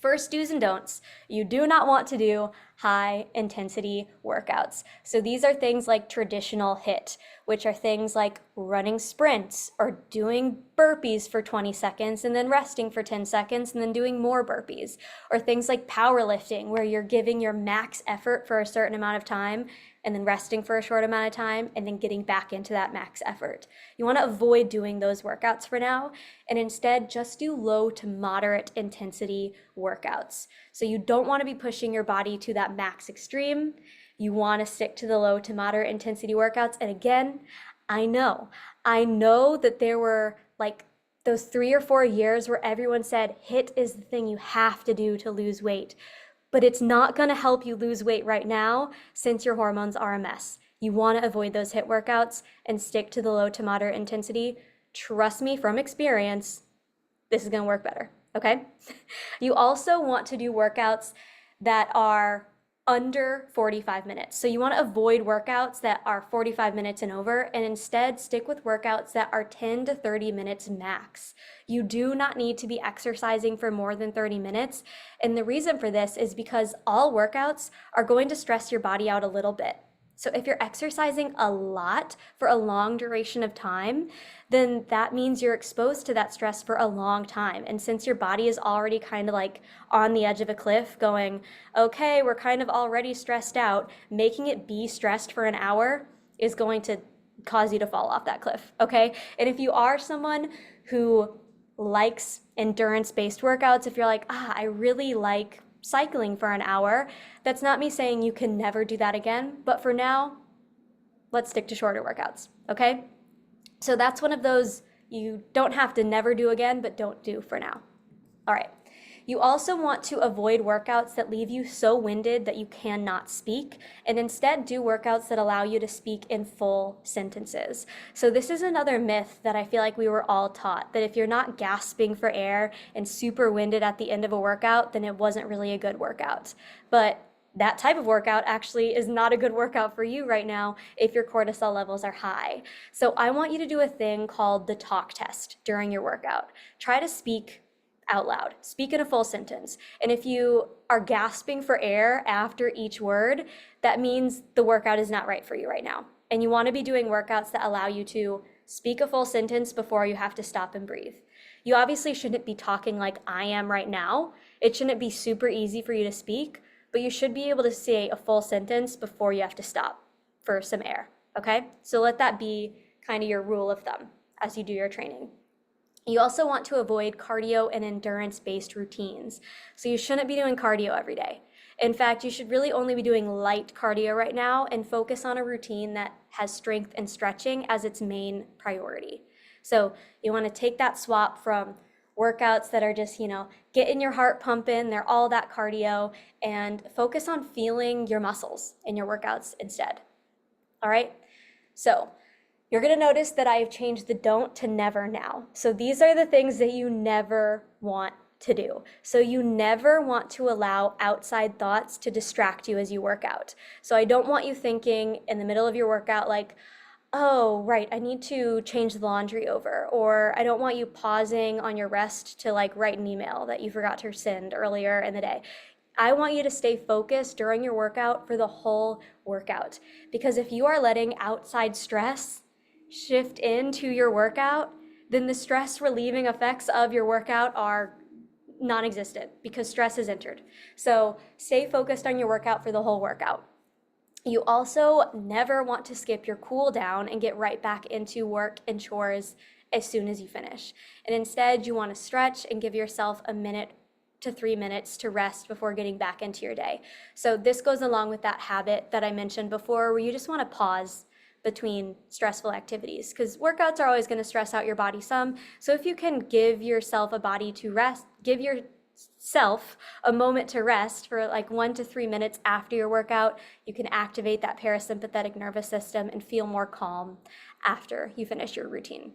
first do's and don'ts, you do not want to do high intensity workouts. So these are things like traditional HIIT, which are things like running sprints or doing burpees for 20 seconds and then resting for 10 seconds and then doing more burpees, or things like powerlifting where you're giving your max effort for a certain amount of time and then resting for a short amount of time and then getting back into that max effort. You want to avoid doing those workouts for now and instead just do low to moderate intensity workouts. So you don't want to be pushing your body to that max extreme. You want to stick to the low to moderate intensity workouts. And again, I know that there were like those 3 or 4 years where everyone said HIIT is the thing you have to do to lose weight. But it's not going to help you lose weight right now since your hormones are a mess. You want to avoid those HIIT workouts and stick to the low to moderate intensity. Trust me from experience, this is going to work better, okay? You also want to do workouts that are under 45 minutes. So you want to avoid workouts that are 45 minutes and over and instead stick with workouts that are 10 to 30 minutes max. You do not need to be exercising for more than 30 minutes. And the reason for this is because all workouts are going to stress your body out a little bit. So if you're exercising a lot for a long duration of time, then that means you're exposed to that stress for a long time. And since your body is already kind of like on the edge of a cliff going, okay, we're kind of already stressed out, making it be stressed for an hour is going to cause you to fall off that cliff, okay? And if you are someone who likes endurance-based workouts, if you're like, I really like cycling for an hour, that's not me saying you can never do that again, but for now, let's stick to shorter workouts, okay? So that's one of those you don't have to never do again, but don't do for now. All right. You also want to avoid workouts that leave you so winded that you cannot speak, and instead do workouts that allow you to speak in full sentences. So this is another myth that I feel like we were all taught, that if you're not gasping for air and super winded at the end of a workout, then it wasn't really a good workout. But that type of workout actually is not a good workout for you right now if your cortisol levels are high. So I want you to do a thing called the talk test during your workout. Try to speak out loud. Speak in a full sentence. And if you are gasping for air after each word, that means the workout is not right for you right now. And you want to be doing workouts that allow you to speak a full sentence before you have to stop and breathe. You obviously shouldn't be talking like I am right now. It shouldn't be super easy for you to speak, but you should be able to say a full sentence before you have to stop for some air, okay? So let that be kind of your rule of thumb as you do your training. You also want to avoid cardio and endurance-based routines. So you shouldn't be doing cardio every day. In fact, you should really only be doing light cardio right now and focus on a routine that has strength and stretching as its main priority. So you want to take that swap from workouts that are just, getting your heart pumping, they're all that cardio, and focus on feeling your muscles in your workouts instead. All right? So you're going to notice that I've changed the don't to never now. So these are the things that you never want to do. So you never want to allow outside thoughts to distract you as you work out. So I don't want you thinking in the middle of your workout like, oh, right, I need to change the laundry over. Or I don't want you pausing on your rest to like write an email that you forgot to send earlier in the day. I want you to stay focused during your workout for the whole workout. Because if you are letting outside stress shift into your workout, then the stress relieving effects of your workout are non-existent because stress is entered. So stay focused on your workout for the whole workout. You also never want to skip your cool down and get right back into work and chores as soon as you finish. And instead, you want to stretch and give yourself a minute to 3 minutes to rest before getting back into your day. So this goes along with that habit that I mentioned before, where you just want to pause between stressful activities, because workouts are always going to stress out your body some. So if you can give yourself a body to rest, give yourself a moment to rest for like 1 to 3 minutes after your workout, you can activate that parasympathetic nervous system and feel more calm after you finish your routine.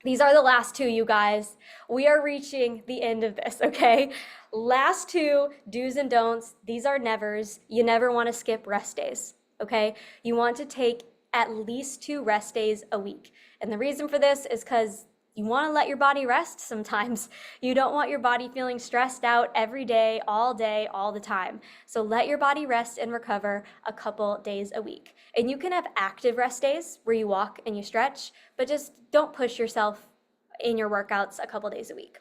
These are the last two, you guys. We are reaching the end of this, okay? Last two do's and don'ts. These are nevers. You never want to skip rest days, okay? You want to take at least 2 rest days a week. And the reason for this is because you want to let your body rest sometimes. You don't want your body feeling stressed out every day, all the time. So let your body rest and recover a couple days a week. And you can have active rest days where you walk and you stretch, but just don't push yourself in your workouts a couple days a week.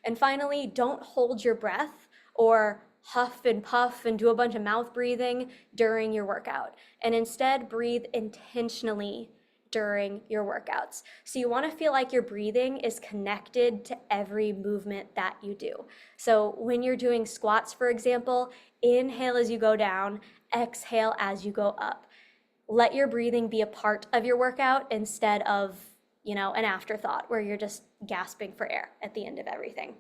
And finally, don't hold your breath or huff and puff and do a bunch of mouth breathing during your workout. And instead, breathe intentionally during your workouts. So you want to feel like your breathing is connected to every movement that you do. So when you're doing squats, for example, inhale as you go down, exhale as you go up. Let your breathing be a part of your workout instead of, an afterthought where you're just gasping for air at the end of everything.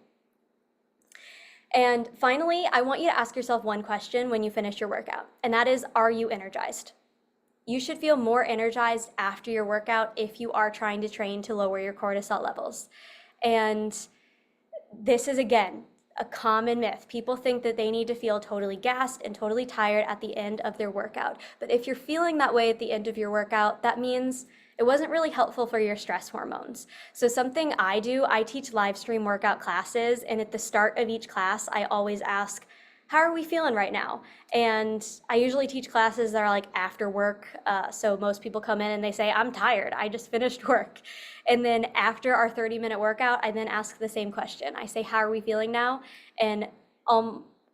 And finally, I want you to ask yourself one question when you finish your workout, and that is, are you energized? You should feel more energized after your workout if you are trying to train to lower your cortisol levels. And this is, again, a common myth. People think that they need to feel totally gassed and totally tired at the end of their workout. But if you're feeling that way at the end of your workout, that means it wasn't really helpful for your stress hormones. So something I do, I teach live stream workout classes, and at the start of each class, I always ask, how are we feeling right now? And I usually teach classes that are like after work. So most people come in and they say, I'm tired, I just finished work. And then after our 30-minute workout, I then ask the same question. I say, how are we feeling now? And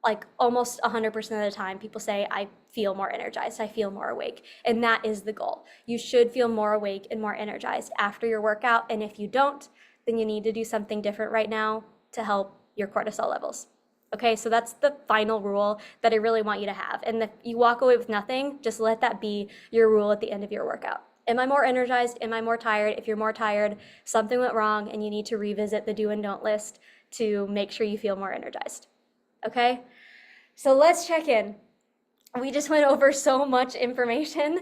like almost 100% of the time, people say, I feel more energized, I feel more awake. And that is the goal. You should feel more awake and more energized after your workout. And if you don't, then you need to do something different right now to help your cortisol levels. Okay, so that's the final rule that I really want you to have. And if you walk away with nothing, just let that be your rule at the end of your workout. Am I more energized? Am I more tired? If you're more tired, something went wrong and you need to revisit the do and don't list to make sure you feel more energized. Okay, so let's check in. We just went over so much information,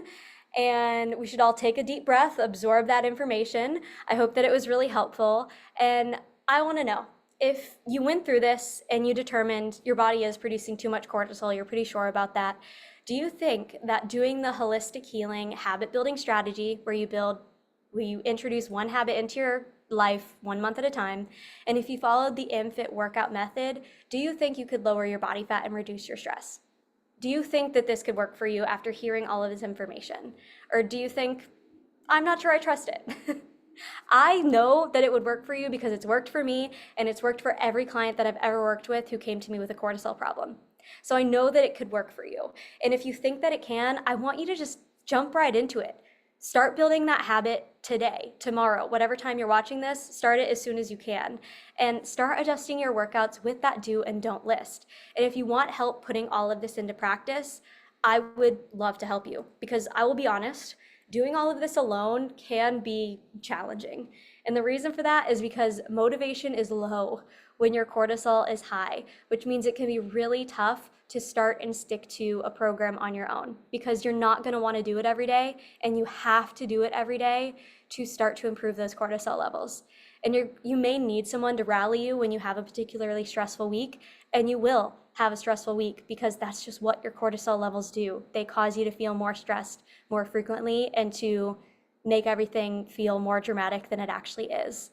and we should all take a deep breath, absorb that information. I hope that it was really helpful. And I want to know, if you went through this and you determined your body is producing too much cortisol, you're pretty sure about that, do you think that doing the holistic healing habit building strategy where you introduce one habit into your life 1 month at a time, and if you followed the MFit workout method, do you think you could lower your body fat and reduce your stress? Do you think that this could work for you after hearing all of this information? Or do you think, I'm not sure I trust it? I know that it would work for you because it's worked for me, and it's worked for every client that I've ever worked with who came to me with a cortisol problem. So I know that it could work for you. And if you think that it can, I want you to just jump right into it. Start building that habit today, tomorrow, whatever time you're watching this, start it as soon as you can. And start adjusting your workouts with that do and don't list. And if you want help putting all of this into practice, I would love to help you, because I will be honest, doing all of this alone can be challenging. And the reason for that is because motivation is low when your cortisol is high, which means it can be really tough to start and stick to a program on your own, because you're not going to want to do it every day, and you have to do it every day to start to improve those cortisol levels. And you may need someone to rally you when you have a particularly stressful week, and you will have a stressful week because that's just what your cortisol levels do. They cause you to feel more stressed more frequently and to make everything feel more dramatic than it actually is.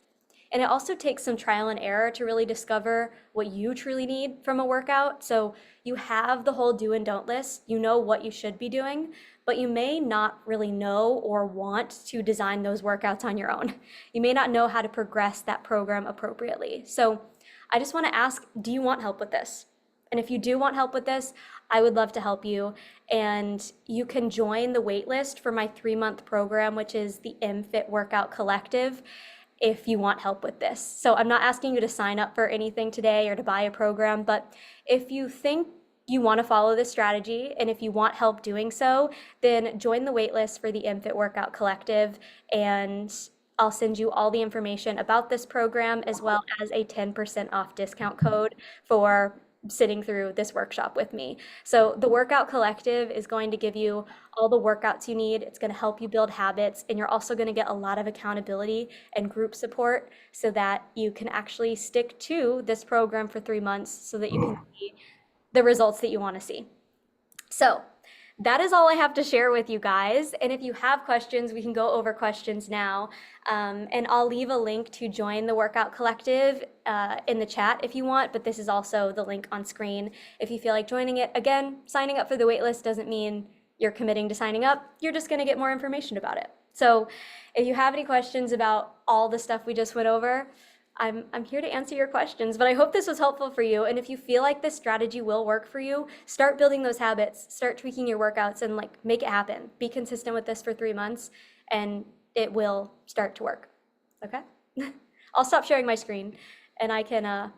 And it also takes some trial and error to really discover what you truly need from a workout. So you have the whole do and don't list, you know what you should be doing, but you may not really know or want to design those workouts on your own. You may not know how to progress that program appropriately. So I just want to ask, do you want help with this? And if you do want help with this, I would love to help you. And you can join the waitlist for my 3-month program, which is the MFit Workout Collective, if you want help with this. So I'm not asking you to sign up for anything today or to buy a program, but if you think you want to follow this strategy and if you want help doing so, then join the waitlist for the MFit Workout Collective, and I'll send you all the information about this program as well as a 10% off discount code for sitting through this workshop with me. So the Workout Collective is going to give you all the workouts you need. It's going to help you build habits, and you're also going to get a lot of accountability and group support so that you can actually stick to this program for 3 months so that you can see the results that you want to see. So that is all I have to share with you guys. And if you have questions, we can go over questions now. And I'll leave a link to join the Workout Collective in the chat if you want, but this is also the link on screen if you feel like joining it. Again, signing up for the waitlist doesn't mean you're committing to signing up. You're just going to get more information about it. So if you have any questions about all the stuff we just went over, I'm here to answer your questions, but I hope this was helpful for you. And if you feel like this strategy will work for you, start building those habits, start tweaking your workouts, and like make it happen. Be consistent with this for 3 months and it will start to work. Okay? I'll stop sharing my screen and I can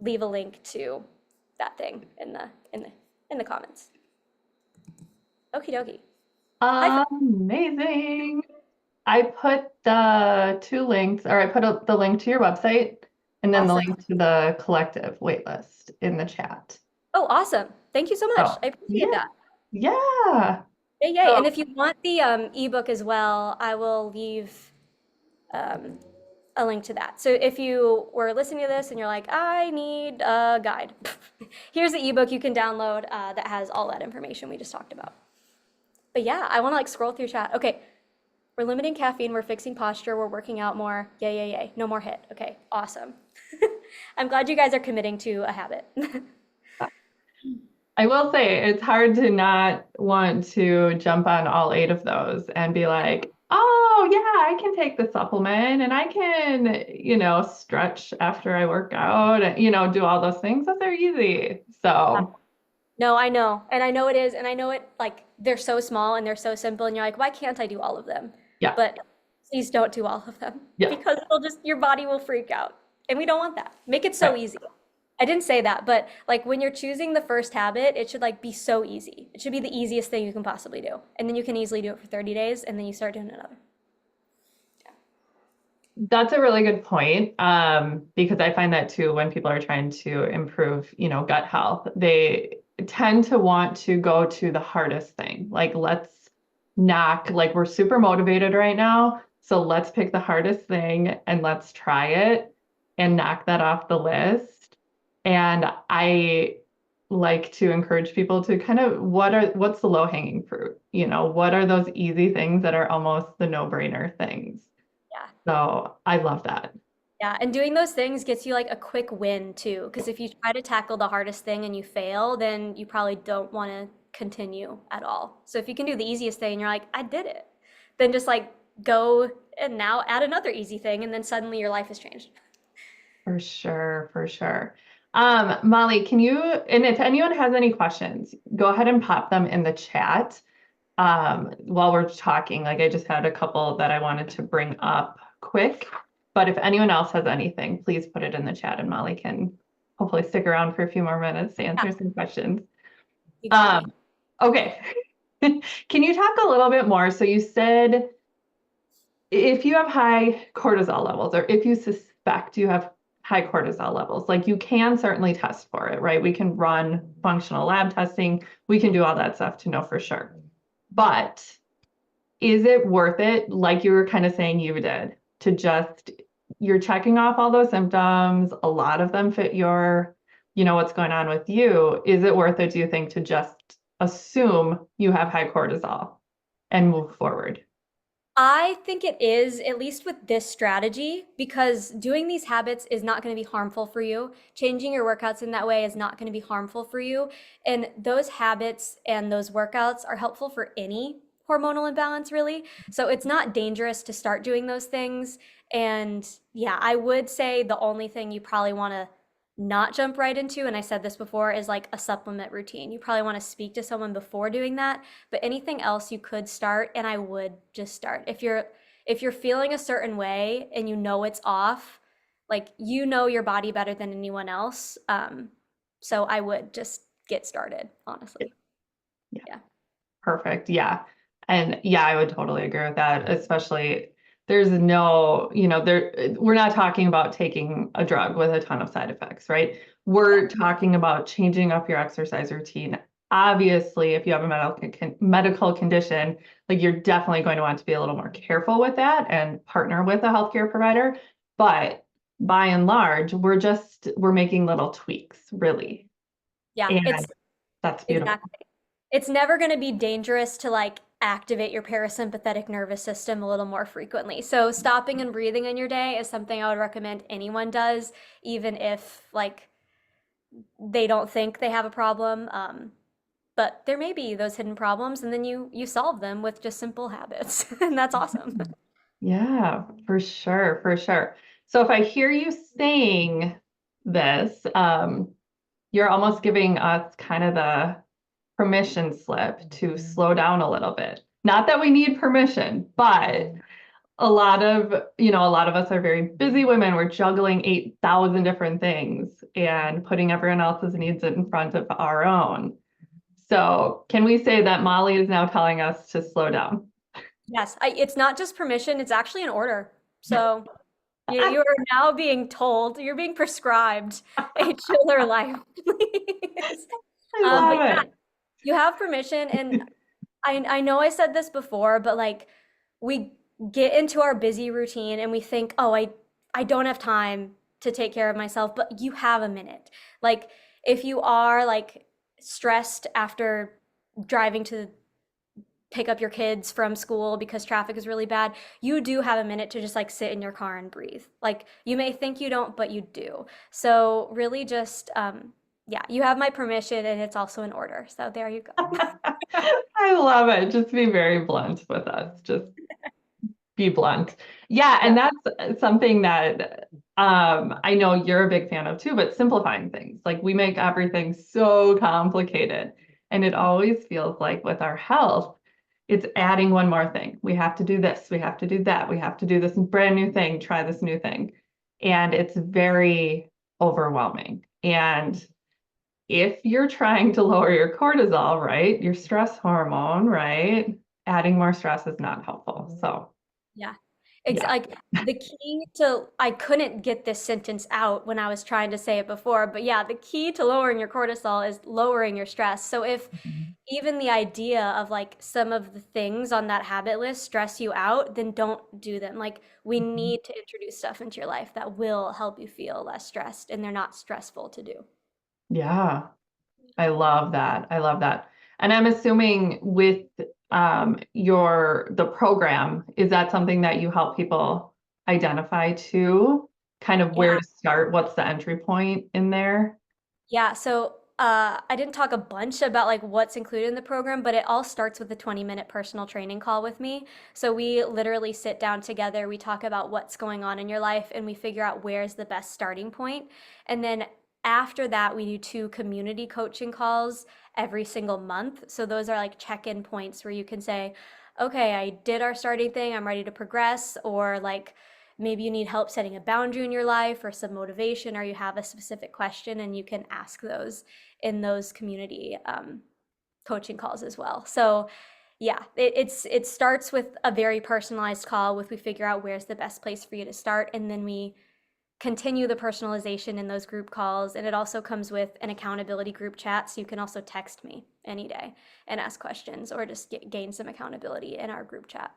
leave a link to that thing in the comments. Okie dokie. Amazing. I put the 2 links, or I put the link to your website and then the Awesome. link to the collective waitlist in the chat. Oh, awesome. Thank you so much. So, I appreciate yeah. that. Yeah. Yay, yay. So, And if you want the ebook as well, I will leave um, a link to that. So if you were listening to this and you're like, I need a guide, here's the ebook you can download that has all that information we just talked about. But yeah, I want to like scroll through chat. Okay, we're limiting caffeine, we're fixing posture, we're working out more. Yay, yay, yay. No more HIIT. Okay, awesome. I'm glad you guys are committing to a habit. I will say it's hard to not want to jump on all 8 of those and be like, oh, yeah, I can take the supplement and I can, stretch after I work out and, do all those things. Those are easy. So, No, I know. And I know it is. And I know it like they're so small and they're so simple. And you're like, why can't I do all of them? yeah, But please don't do all of them yeah, because your body will freak out. And we don't want that. Make it so right, easy. I didn't say that, but like when you're choosing the first habit, it should like be so easy. It should be the easiest thing you can possibly do. And then you can easily do it for 30 days and then you start doing another. That's a really good point. Because I find that too when people are trying to improve, gut health, they tend to want to go to the hardest thing. Like, like we're super motivated right now. So let's pick the hardest thing and let's try it and knock that off the list. And I like to encourage people to kind of what's the low-hanging fruit? What are those easy things that are almost the no-brainer things? Yeah. So I love that. Yeah, and doing those things gets you like a quick win too. Because if you try to tackle the hardest thing and you fail, then you probably don't want to continue at all. So if you can do the easiest thing and you're like, I did it, then just like go and now add another easy thing, and then suddenly your life has changed. For sure, for sure. Molly, and if anyone has any questions, go ahead and pop them in the chat while we're talking. Like I just had a couple that I wanted to bring up quick, but if anyone else has anything, please put it in the chat and Molly can hopefully stick around for a few more minutes to answer some questions. You got me. Okay. Can you talk a little bit more? So you said if you have high cortisol levels or if you suspect you have high cortisol levels, like you can certainly test for it, right? We can run functional lab testing. We can do all that stuff to know for sure. But is it worth it, like you were kind of saying you did, you're checking off all those symptoms, a lot of them fit what's going on with you. Is it worth it, do you think, to just assume you have high cortisol and move forward? I think it is, at least with this strategy, because doing these habits is not going to be harmful for you. Changing your workouts in that way is not going to be harmful for you. And those habits and those workouts are helpful for any hormonal imbalance, really. So it's not dangerous to start doing those things. And yeah, I would say the only thing you probably want to not jump right into, and I said this before, is like a supplement routine. You probably want to speak to someone before doing that, but anything else you could start, and I would just start. If you're feeling a certain way and you know it's off, like you know your body better than anyone else. So I would just get started, honestly. Yeah. Yeah. Perfect. Yeah. And yeah, I would totally agree with that, especially there's no, we're not talking about taking a drug with a ton of side effects, right? Yeah. We're talking about changing up your exercise routine. Obviously, if you have a medical condition, like you're definitely going to want to be a little more careful with that and partner with a healthcare provider. But by and large, we're making little tweaks, really. Yeah. And that's beautiful. Exactly. It's never going to be dangerous to like activate your parasympathetic nervous system a little more frequently. So stopping and breathing in your day is something I would recommend anyone does, even if like they don't think they have a problem. But there may be those hidden problems, and then you solve them with just simple habits, and that's awesome. Yeah, for sure, for sure. So if I hear you saying this, you're almost giving us kind of the permission slip to slow down a little bit. Not that we need permission, but a lot of us are very busy women. We're juggling 8,000 different things and putting everyone else's needs in front of our own. So can we say that Molly is now telling us to slow down? Yes, it's not just permission, it's actually an order. So you are now being told, you're being prescribed a chiller life, please. I But love yeah, it. you have permission, and I know I said this before, but like we get into our busy routine and we think, oh, I don't have time to take care of myself, but you have a minute. Like if you are like stressed after driving to pick up your kids from school because traffic is really bad, you do have a minute to just like sit in your car and breathe. Like you may think you don't, but you do. So really just yeah, you have my permission and it's also an order. So there you go. I love it. Just be very blunt with us. Just be blunt. Yeah, and Yeah. that's something that I know you're a big fan of too, but simplifying things. Like we make everything so complicated. And it always feels like with our health, it's adding one more thing. We have to do this, we have to do that, we have to do this brand new thing, try this new thing. And it's very overwhelming. And if you're trying to lower your cortisol, right, your stress hormone, right, adding more stress is not helpful. So, Yeah. yeah. Like the key to, I couldn't get this sentence out when I was trying to say it before, but yeah, the key to lowering your cortisol is lowering your stress. So if even the idea of like some of the things on that habit list stress you out, then don't do them. Like we need to introduce stuff into your life that will help you feel less stressed and they're not stressful to do. Yeah, I love that. I love that. And I'm assuming with the program, is that something that you help people identify too? Kind of where Yeah. to start? What's the entry point in there? Yeah, so I didn't talk a bunch about like what's included in the program, but it all starts with a 20-minute personal training call with me. So we literally sit down together, we talk about what's going on in your life, and we figure out where's the best starting point. And then after that, we do 2 community coaching calls every single month. So those are like check-in points where you can say, okay, I did our starting thing, I'm ready to progress, or like maybe you need help setting a boundary in your life or some motivation, or you have a specific question, and you can ask those in those community coaching calls as well. So yeah, it starts with a very personalized call with we figure out where's the best place for you to start, and then we continue the personalization in those group calls. And it also comes with an accountability group chat, so you can also text me any day and ask questions or just gain some accountability in our group chat.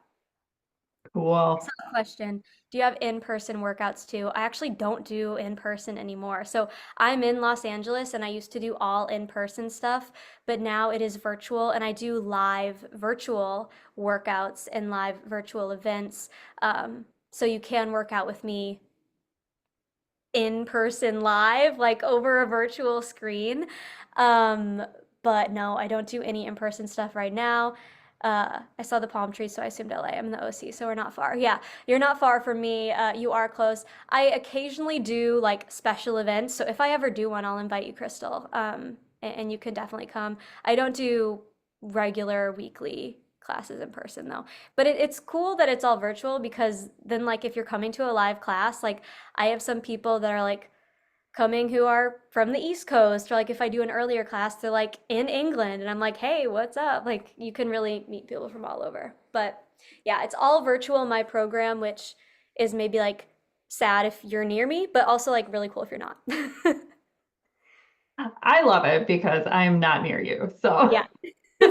Cool. Question. Do you have in-person workouts too? I actually don't do in-person anymore. So I'm in Los Angeles and I used to do all in-person stuff, but now it is virtual and I do live virtual workouts and live virtual events. So you can work out with me in person live, like over a virtual screen. Um, but no, I don't do any in person stuff right now. I saw the palm trees, so I assumed LA. I'm in the OC, so we're not far. Yeah, you're not far from me. You are close. I occasionally do like special events, so if I ever do one, I'll invite you, Crystal. And you can definitely come. I don't do regular weekly classes in person though. But it's cool that it's all virtual because then like if you're coming to a live class, like I have some people that are like coming who are from the East Coast, or like if I do an earlier class, they're like in England, and I'm like, hey, what's up? Like you can really meet people from all over. But yeah, it's all virtual in my program, which is maybe like sad if you're near me, but also like really cool if you're not. I love it because I'm not near you. So Yeah.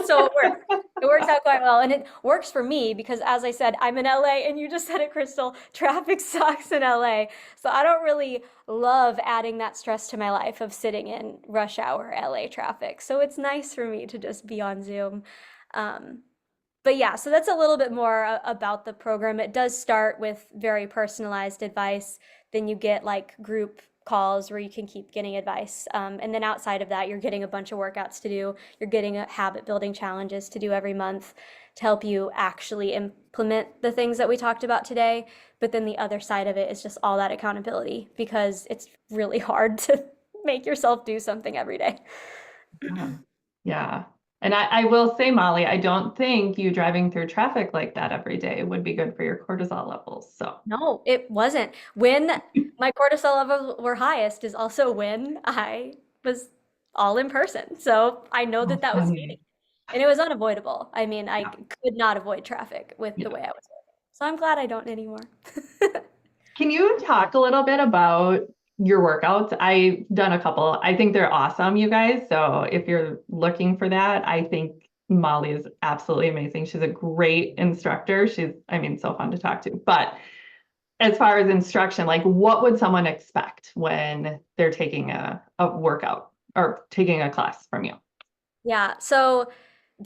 So it works. It works out quite well. And it works for me because, as I said, I'm in LA and you just said it, Crystal, traffic sucks in LA. So I don't really love adding that stress to my life of sitting in rush hour LA traffic. So it's nice for me to just be on Zoom. Um, but yeah, so that's a little bit more about the program. It does start with very personalized advice. Then you get like group calls where you can keep getting advice. And then outside of that, you're getting a bunch of workouts to do. You're getting a habit building challenges to do every month to help you actually implement the things that we talked about today. But then the other side of it is just all that accountability because it's really hard to make yourself do something every day. yeah. Yeah. And I will say, Molly, I don't think you driving through traffic like that every day would be good for your cortisol levels. So, No, it wasn't. When my cortisol levels were highest is also when I was all in person. So I know oh, that that was feeding. funny. And it was unavoidable. I mean, I Yeah. could not avoid traffic with the Yeah. way I was living. So I'm glad I don't anymore. Can you talk a little bit about your workouts? I've done a couple. I think they're awesome, you guys. So if you're looking for that, I think Molly is absolutely amazing. She's a great instructor. I mean, so fun to talk to. But as far as instruction, like what would someone expect when they're taking a workout or taking a class from you? Yeah. So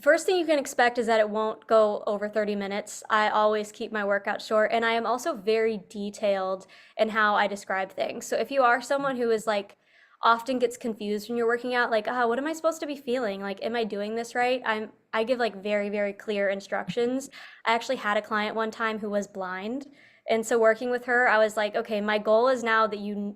first thing you can expect is that it won't go over 30 minutes. I always keep my workout short, and I am also very detailed in how I describe things. So if you are someone who is like often gets confused when you're working out, like, what am I supposed to be feeling? Like, am I doing this right? I give like very, very clear instructions. I actually had a client one time who was blind. And so working with her, I was like, okay, my goal is now that you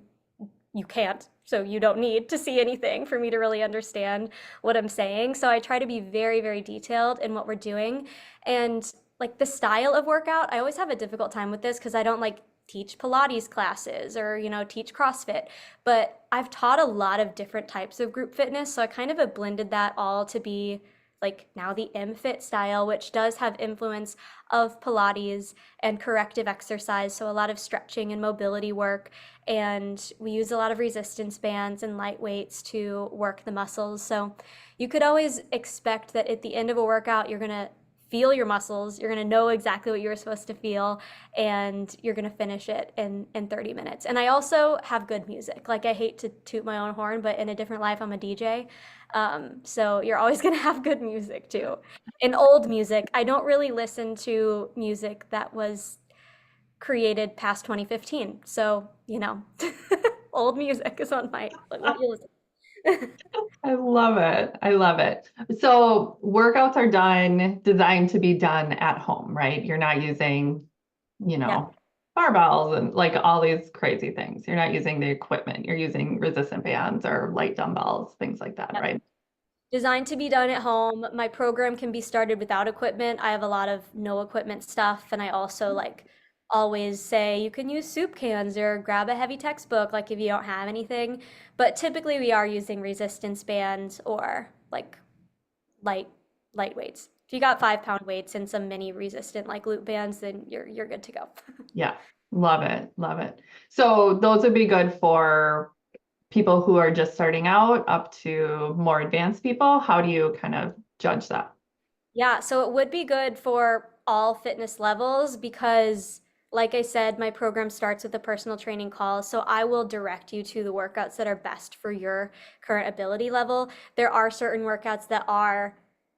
can't, so you don't need to see anything for me to really understand what I'm saying. So I try to be very, very detailed in what we're doing. And like the style of workout, I always have a difficult time with this because I don't like teach Pilates classes or, teach CrossFit. But I've taught a lot of different types of group fitness. So I kind of have blended that all to be like now the MFit style, which does have influence of Pilates and corrective exercise. So a lot of stretching and mobility work. And we use a lot of resistance bands and light weights to work the muscles. So you could always expect that at the end of a workout, you're going to feel your muscles, you're going to know exactly what you were supposed to feel, and you're going to finish it in 30 minutes. And I also have good music. Like I hate to toot my own horn, but in a different life, I'm a DJ. So you're always going to have good music too. And old music, I don't really listen to music that was created past 2015. So, old music is on like what you listen. I love it. I love it. So workouts are designed to be done at home, right? You're not using, you Yeah. know, barbells and like all these crazy things. You're not using the equipment. You're using resistant bands or light dumbbells, things like that, Yep. right? Designed to be done at home. My program can be started without equipment. I have a lot of no equipment stuff, and I also like always say you can use soup cans or grab a heavy textbook like if you don't have anything. But typically we are using resistance bands or like light light weights. If you got 5 pound weights and some mini resistant like loop bands, then you're good to go. Yeah. Love it. Love it. So those would be good for people who are just starting out up to more advanced people. How do you kind of judge that? Yeah, so it would be good for all fitness levels because, like I said, my program starts with a personal training call. So I will direct you to the workouts that are best for your current ability level. There are certain workouts that are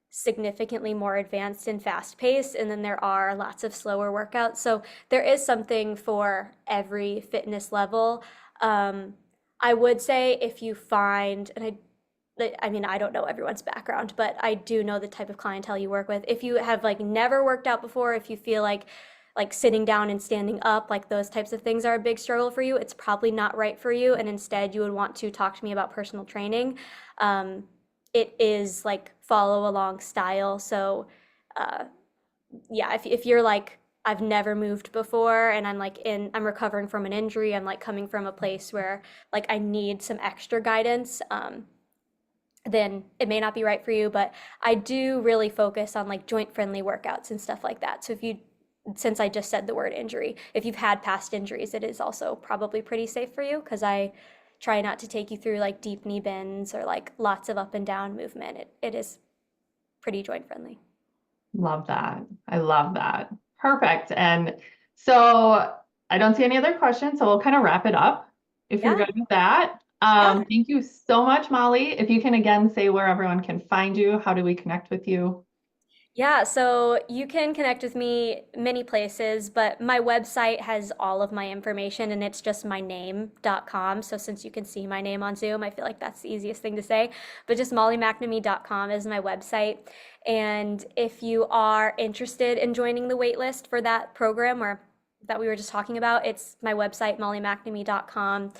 significantly more advanced and fast paced, and then there are lots of slower workouts. So there is something for every fitness level. I would say if you find, I mean, I don't know everyone's background, but I do know the type of clientele you work with. If you have like never worked out before, if you feel like sitting down and standing up, like those types of things are a big struggle for you, it's probably not right for you. And instead, you would want to talk to me about personal training. It is like follow along style. So, uh, yeah, if you're like, I've never moved before and I'm recovering from an injury, I'm like coming from a place where like I need some extra guidance, then it may not be right for you. But I do really focus on like joint friendly workouts and stuff like that. So since I just said the word injury, if you've had past injuries, it is also probably pretty safe for you because I try not to take you through like deep knee bends or like lots of up and down movement. It is pretty joint friendly. Love that. I love that. Perfect. And so I don't see any other questions, so we'll kind of wrap it up if you're Yeah, good with that. yeah. Thank you so much, Molly. If you can again say where everyone can find you, how do we connect with you? Yeah, so you can connect with me many places, but my website has all of my information and it's just myname.com. So since you can see my name on Zoom, I feel like that's the easiest thing to say. But just mollymcnamee.com is my website. And if you are interested in joining the waitlist for that program or that we were just talking about, it's my website, mollymcnamee.com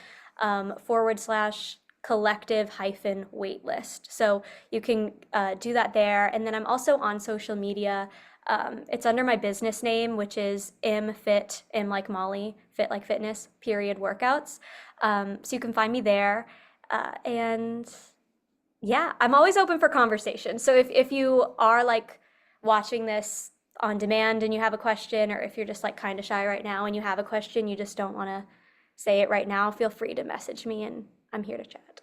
/collective hyphen waitlist. So you can do that there. And then I'm also on social media. It's under my business name, which is MFit, M like Molly, fit like fitness, period workouts. So you can find me there. And yeah, I'm always open for conversation. So if you are like watching this on demand and you have a question, or if you're just like kind of shy right now and you have a question, you just don't want to say it right now, feel free to message me and I'm here to chat.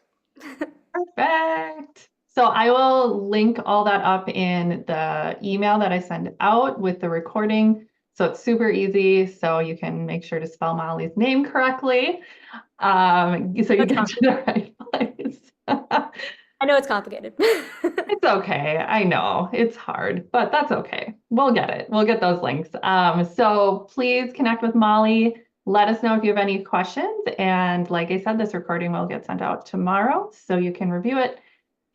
Perfect. So I will link all that up in the email that I send out with the recording. So it's super easy. So you can make sure to spell Molly's name correctly. So you It's get to the right place. I know it's complicated. It's okay. I know it's hard, but that's okay. We'll get it. We'll get those links. So please connect with Molly. Let us know if you have any questions. And like I said, this recording will get sent out tomorrow, so you can review it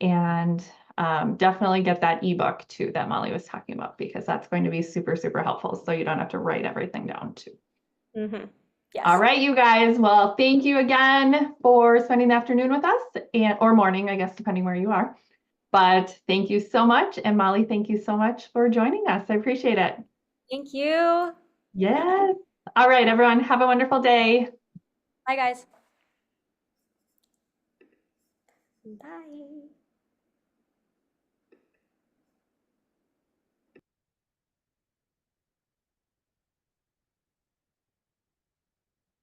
and definitely get that ebook too that Molly was talking about because that's going to be super, super helpful. So you don't have to write everything down too. hmm All Yes. right, you guys. Well, thank you again for spending the afternoon with us or morning, I guess, depending where you are. But thank you so much. And Molly, thank you so much for joining us. I appreciate it. Thank you. Yes. All right, everyone. Have a wonderful day. Bye, guys. Bye.